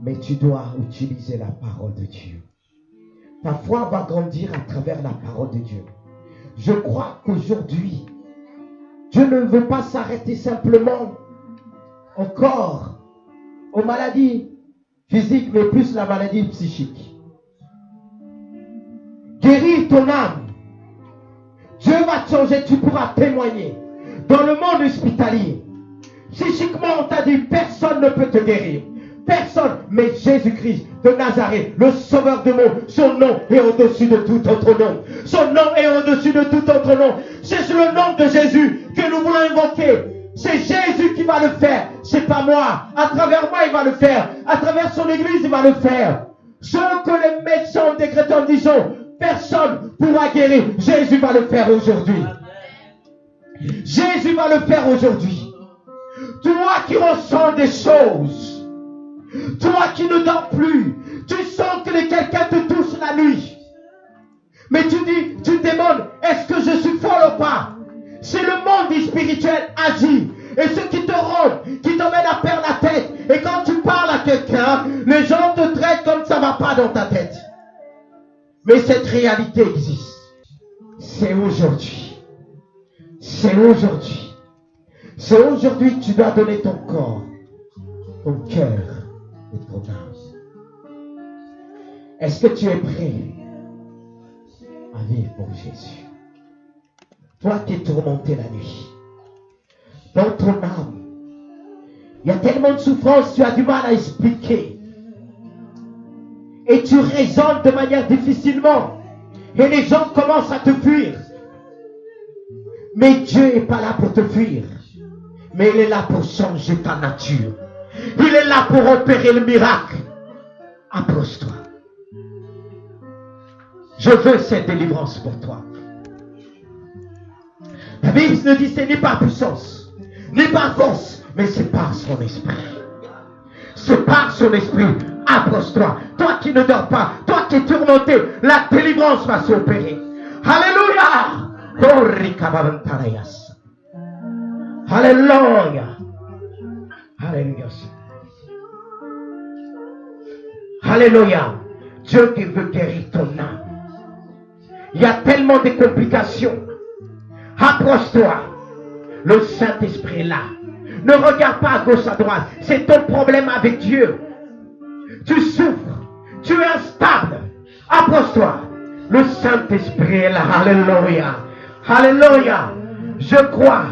Mais tu dois utiliser la parole de Dieu. Ta foi va grandir à travers la parole de Dieu. Je crois qu'aujourd'hui, Dieu ne veut pas s'arrêter simplement encore aux maladies physiques, mais plus la maladie psychique. Guéris ton âme. Dieu va te changer, tu pourras témoigner. Dans le monde hospitalier, psychiquement, on t'a dit, personne ne peut te guérir. Personne, mais Jésus-Christ de Nazareth, le sauveur du monde, son nom est au-dessus de tout autre nom. Son nom est au-dessus de tout autre nom. C'est sur le nom de Jésus que nous voulons invoquer. C'est Jésus qui va le faire. C'est pas moi. À travers moi, il va le faire. À travers son église, il va le faire. Ce que les médecins ont décrété en disant, personne ne pourra guérir. Jésus va le faire aujourd'hui. Jésus va le faire aujourd'hui. Toi qui ressens des choses, toi qui ne dors plus, tu sens que quelqu'un te touche la nuit. Mais tu demandes, est-ce que je suis folle ou pas? C'est le monde spirituel agit. Et ce qui te rend, qui t'emmène à perdre la tête. Et quand tu parles à quelqu'un, les gens te traitent comme ça ne va pas dans ta tête. Mais cette réalité existe. C'est aujourd'hui. C'est aujourd'hui. C'est aujourd'hui que tu dois donner ton corps, ton cœur et ton âme. Est-ce que tu es prêt à vivre pour Jésus? Toi qui es tourmenté la nuit, dans ton âme, il y a tellement de souffrance, tu as du mal à expliquer. et tu raisonnes de manière difficilement et les gens commencent à te fuir. Mais Dieu n'est pas là pour te fuir, mais il est là pour changer ta nature. Il est là pour opérer le miracle. Approche-toi. Je veux cette délivrance pour toi. La Bible nous dit c'est ni par puissance, ni par force, mais c'est par son esprit. C'est par son esprit. Approche-toi. Toi qui ne dors pas, toi qui es tourmenté, la délivrance va s'opérer. Alléluia. Alléluia. Alléluia. Alléluia. Dieu qui veut guérir ton âme. Il y a tellement de complications. Approche-toi. Le Saint-Esprit est là. Ne regarde pas à gauche, à droite. C'est ton problème avec Dieu. Tu souffres. Tu es instable. Approche-toi. Le Saint-Esprit est là. Alléluia. Alléluia. Je crois.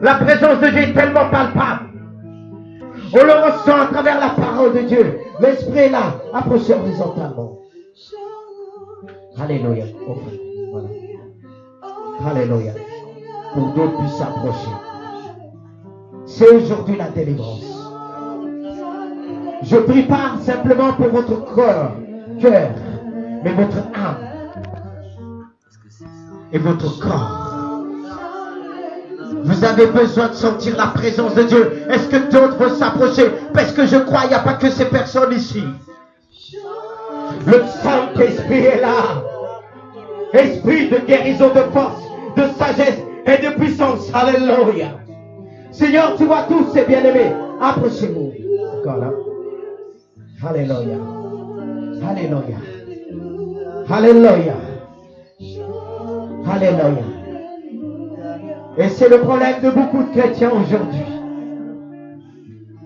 La présence de Dieu est tellement palpable. On le ressent à travers la parole de Dieu. L'Esprit est là. Approchez horizontalement. Alléluia. Voilà. Alléluia. Pour d'autres puissent s'approcher. C'est aujourd'hui la délivrance. Je prie pas simplement pour votre cœur, mais votre âme et votre corps. Vous avez besoin de sentir la présence de Dieu. Est-ce que d'autres veulent s'approcher? Parce que je crois, il n'y a pas que ces personnes ici. Le Saint-Esprit est là. Esprit de guérison, de force, de sagesse et de puissance. Alléluia. Seigneur, tu vois tous ces bien-aimés. Approchez-vous. Encore là. Alléluia. Alléluia. Alléluia. Alléluia. Et c'est le problème de beaucoup de chrétiens aujourd'hui.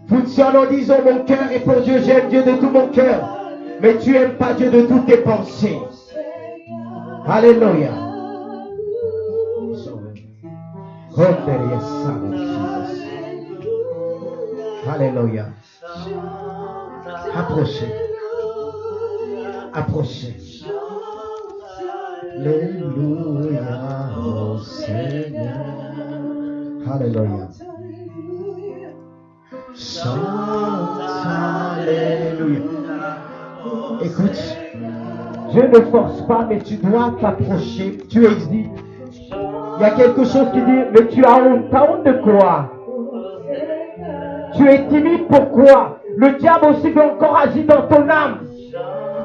Fonctionnons, disons, mon cœur est pour Dieu, j'aime Dieu de tout mon cœur. Mais tu n'aimes pas Dieu de toutes tes pensées. Alléluia. Alléluia. Approchez. Approchez. Alléluia, oh Seigneur. Alléluia. Chante, alléluia. Écoute, Dieu ne force pas, mais tu dois t'approcher. Tu hésites. Il y a quelque chose qui dit, mais tu as honte. T'as honte de quoi? Tu es timide, pourquoi? Le diable aussi veut encore agir dans ton âme.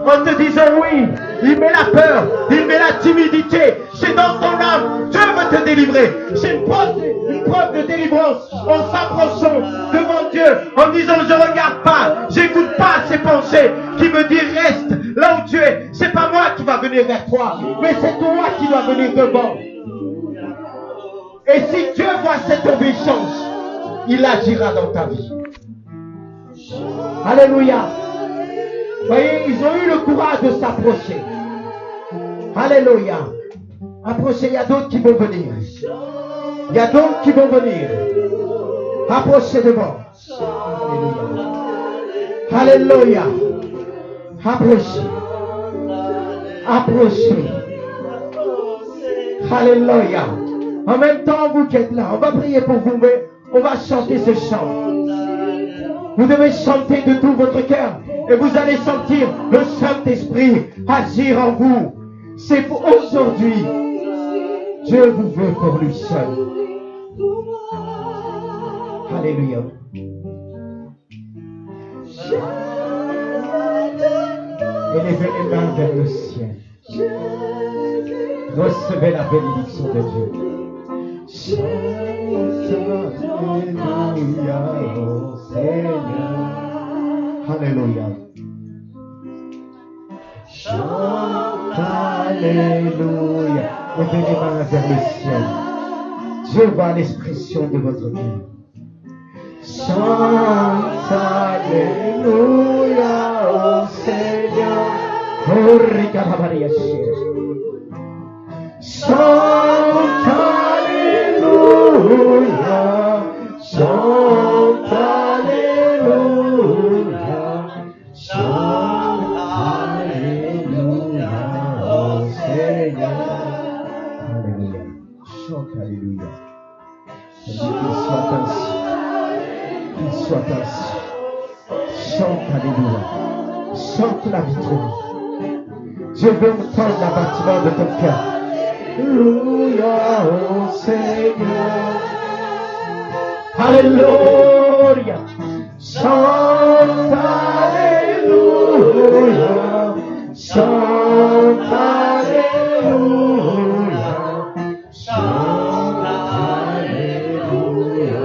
En te disant oui, il met la peur, il met la timidité. C'est dans ton âme. Dieu veut te délivrer. C'est une preuve de délivrance en s'approchant devant Dieu, en disant je ne regarde pas, j'écoute pas ces pensées qui me disent reste là où tu es. C'est pas moi qui va venir vers toi, mais c'est toi qui dois venir devant. Et si Dieu voit cette obéissance, il agira dans ta vie. Alléluia. Voyez, ils ont eu le courage de s'approcher. Alléluia. Approchez, il y a d'autres qui vont venir. Il y a d'autres qui vont venir. Approchez devant. Alléluia. Alléluia. Approchez. Approchez. Alléluia. En même temps, vous qui êtes là, on va prier pour vous, mais on va chanter ce chant. Vous devez chanter de tout votre cœur et vous allez sentir le Saint-Esprit agir en vous. C'est pour aujourd'hui. Dieu vous veut pour lui seul. Alléluia. Élevez les mains vers le ciel. Recevez la bénédiction de Dieu. Alléluia, oh Seigneur. Alléluia. Chante, alléluia. Levez les mains vers le ciel. Dieu voit l'expression de votre vie. Chante, alléluia, oh Seigneur. Oh, Ricarabaria. Chante, alléluia. Chante, alléluia. Chante, alléluia. chante la victoire. Je veux entendre l'abattement de ton cœur. Alléluia, oh Seigneur. Alléluia. Chante Alléluia. Chante Alléluia. Chante Alléluia,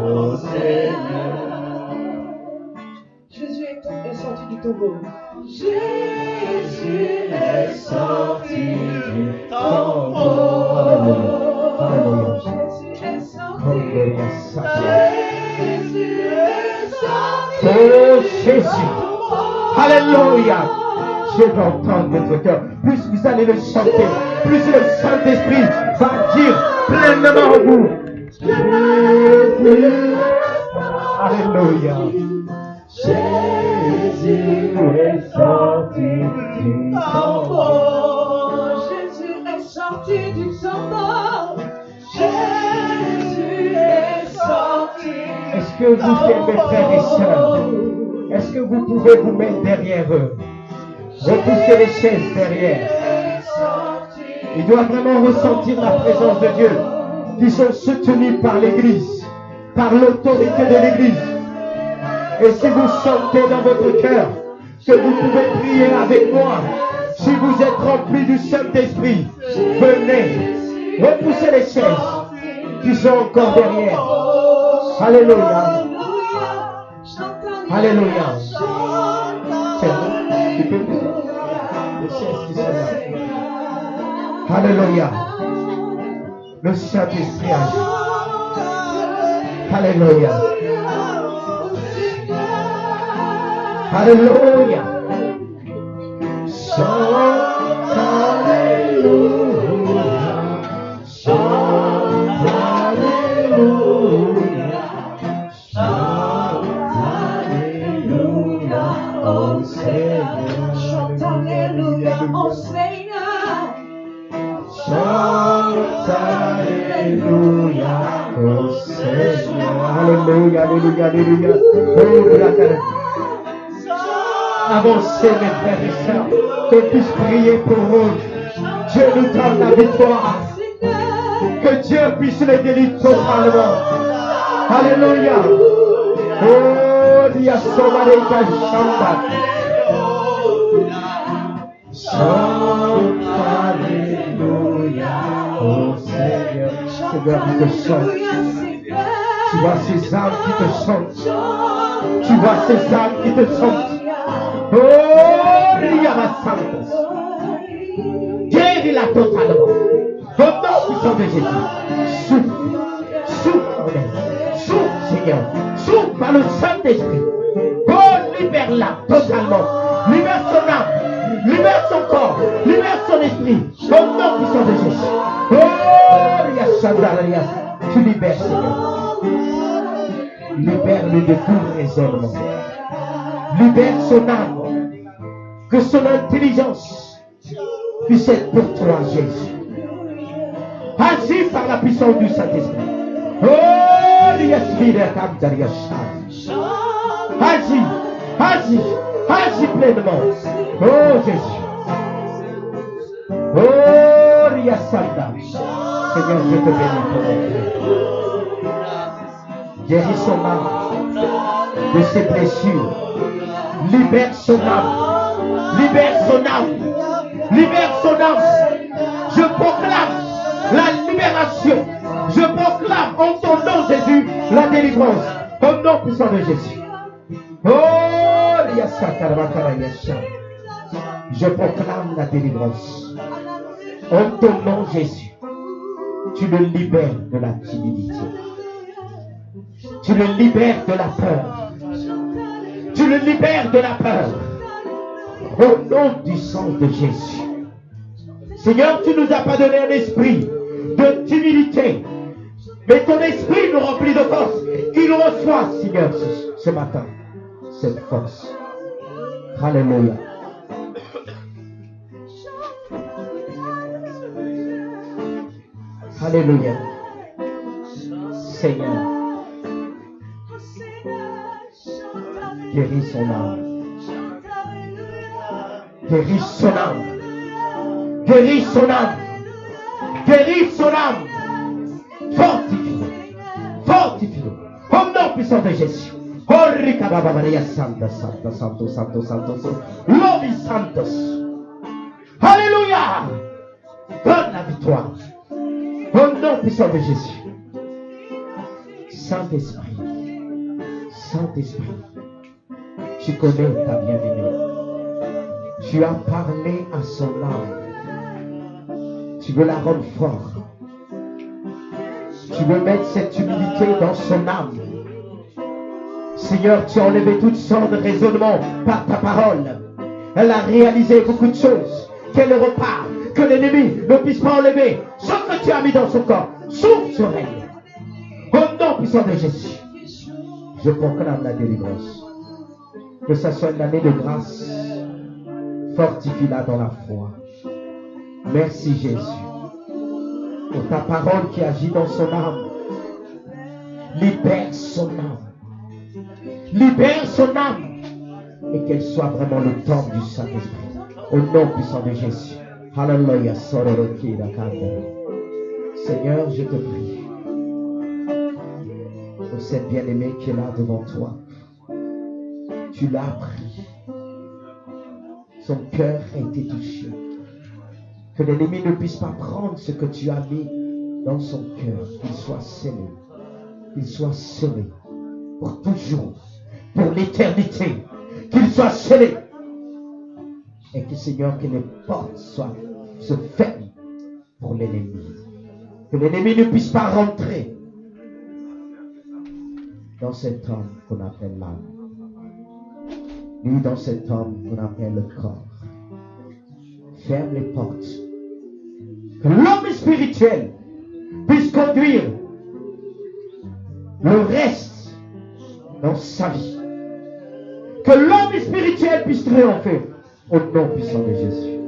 oh Seigneur. Jésus est sorti du tombeau. Jésus est sorti du tombeau. Alléluia. Jésus est sorti. Alléluia. Jésus est sorti. Oh Jésus. Alléluia. Je veux entendre votre cœur. Plus vous allez le chanter, plus le Saint-Esprit va dire pleinement en vous. Jésus. Alléluia. Jésus est sorti du tombeau. Jésus est sorti du tombeau. Jésus est sorti. Est-ce que vous êtes mes frères et sœurs? Est-ce que vous pouvez vous mettre derrière eux? Repoussez les chaises derrière. Ils doivent vraiment ressentir la présence de Dieu. Qui sont soutenus par l'Église, par l'autorité de l'Église. Et si vous chantez dans votre cœur, que vous pouvez prier avec moi, si vous êtes remplis du Saint-Esprit, venez, repoussez les chaises qui sont encore derrière. Alléluia. Alléluia. Tiens, tu peux pousser les chaises qui sont là. Alléluia. Le Saint-Esprit agit. Alléluia. Alléluia. Chante Alléluia. Chante Alléluia. Chante Alléluia, oh Seigneur. Chante Alléluia, oh Seigneur. Chante Alléluia, oh Seigneur. Alléluia, alléluia, alléluia. Avancez mes frères et sœurs, qu'on puisse prier pour vous. Dieu nous donne la victoire. Que Dieu puisse les délivrer totalement. Alléluia. Oh, Dia Somareka Chanta. Chante Alléluia, oh Seigneur. Seigneur, qui te chante. Tu vois ces âmes qui te chantent. Tu vois ces âmes qui te chantent. Oh, Dia Santa. Guéris-la totalement. Au nom puissant de Jésus. Souffle. Souffle en elle. Souffle, Seigneur. Souffle par le Saint-Esprit. Oh, libère-la totalement. Libère son âme. Libère son corps. Libère son esprit. Au nom puissant de Jésus. Oh, Yashandarias. Tu libères, Seigneur. Libère-le de tout raisonnement. Libère son âme. Que son intelligence puisse être pour toi, Jésus. Agis par la puissance du Saint-Esprit. Oh, agis, agis, agis pleinement. Oh, Jésus. Oh, Riasanda. Seigneur, je te bénis pour mon Dieu. Guéris son âme de ses blessures. Libère son âme. Libère son âme. Libère son âme. Je proclame la libération. Je proclame en ton nom, Jésus, la délivrance. Au nom puissant de Jésus. Oh, je proclame la délivrance. En ton nom, Jésus, tu le libères de la timidité. Tu le libères de la peur. Tu le libères de la peur. Au nom du sang de Jésus. Seigneur, tu nous as pas donné un esprit de timidité, mais ton esprit nous remplit de force. Il reçoit, Seigneur, ce matin, cette force. Alléluia. Alléluia. Seigneur, guéris son âme. Guéris son âme. Guéris son âme. Guéris son âme. Fortifie-le. Fortifie-le. Au nom puissant de Jésus. Oh, Ricabababaya Santa, Santa, Santo, Santo, Santo, Lobi Santos. Alléluia. Donne la victoire. Au nom puissant de Jésus. Saint-Esprit. Saint-Esprit. Tu connais ta bien-aimée. Tu as parlé à son âme. Tu veux la rendre forte. Tu veux mettre cette humilité dans son âme. Seigneur, tu as enlevé toutes sortes de raisonnements par ta parole. Elle a réalisé beaucoup de choses. Qu'elle repart. Que l'ennemi ne puisse pas enlever ce que tu as mis dans son corps. Sous son règne. Au nom puissant de Jésus. Je proclame la délivrance. Que ça soit une année de grâce. Fortifie-la dans la foi. Merci Jésus. Pour ta parole qui agit dans son âme. Libère son âme. Libère son âme. Et qu'elle soit vraiment le temple du Saint-Esprit. Au nom puissant de Jésus. Alléluia. Seigneur, je te prie. Pour cette bien-aimée qui est là devant toi. Tu l'as pris. Son cœur a été touché. Que l'ennemi ne puisse pas prendre ce que tu as mis dans son cœur. Qu'il soit scellé. Qu'il soit scellé. Pour toujours. Pour l'éternité. Qu'il soit scellé. Et que Seigneur, que les portes se ferment pour l'ennemi. Que l'ennemi ne puisse pas rentrer dans cet homme qu'on appelle l'âme. Ni dans cet homme qu'on appelle le corps. Ferme les portes. Que l'homme spirituel puisse conduire le reste dans sa vie. Que l'homme spirituel puisse triompher au nom puissant de Jésus.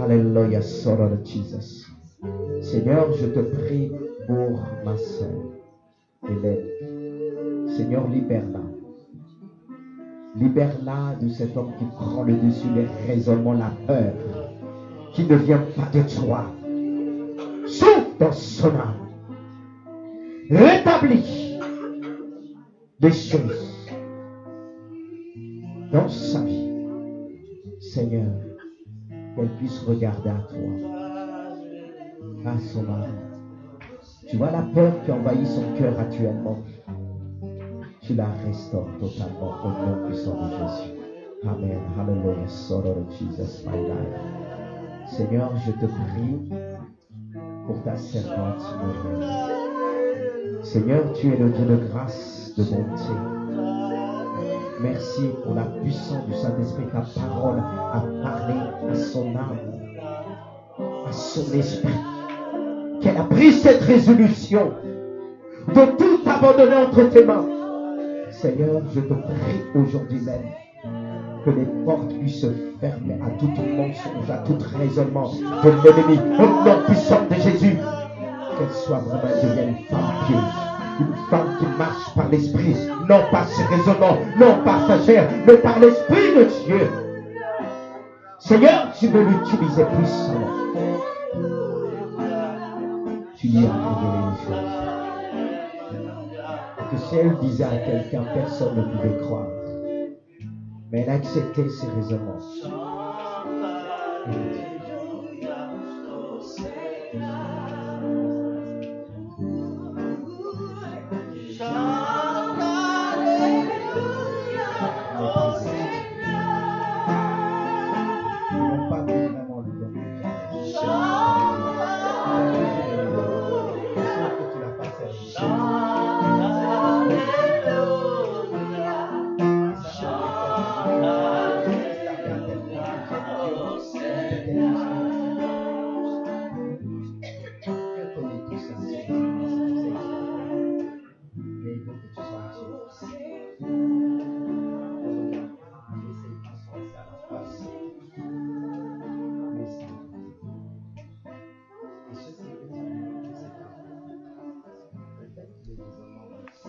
Alléluia, Sora de Jesus. Seigneur, je te prie pour ma sœur Hélène. Seigneur, libère-la. Libère-la de cet homme qui prend le dessus, les raisonnements, la peur, qui ne vient pas de toi. Souffle dans son âme. Rétablis des choses dans sa vie. Seigneur, qu'elle puisse regarder à toi, à son âme. Tu vois la peur qui envahit son cœur actuellement. Tu la restaures totalement au nom puissant de Jésus. Amen. Hallelujah. Son of Jesus, my life. Seigneur, je te prie pour ta servante. Seigneur, tu es le Dieu de grâce, de bonté. Merci pour la puissance du Saint-Esprit. Ta parole a parlé à son âme, à son esprit. Qu'elle a pris cette résolution de tout abandonner entre tes mains. Seigneur, je te prie aujourd'hui même que les portes puissent se fermer à tout mensonge, à tout raisonnement de l'ennemi. Au nom puissant de Jésus, qu'elle soit vraiment devienne une femme pieuse, une femme qui marche par l'esprit, non par ses raisonnements, non par sa chair, mais par l'esprit de Dieu. Seigneur, tu veux l'utiliser puissamment. Tu lui as révélé les choses. Que si elle disait à quelqu'un, personne ne pouvait croire. Mais elle a accepté ses raisonnements.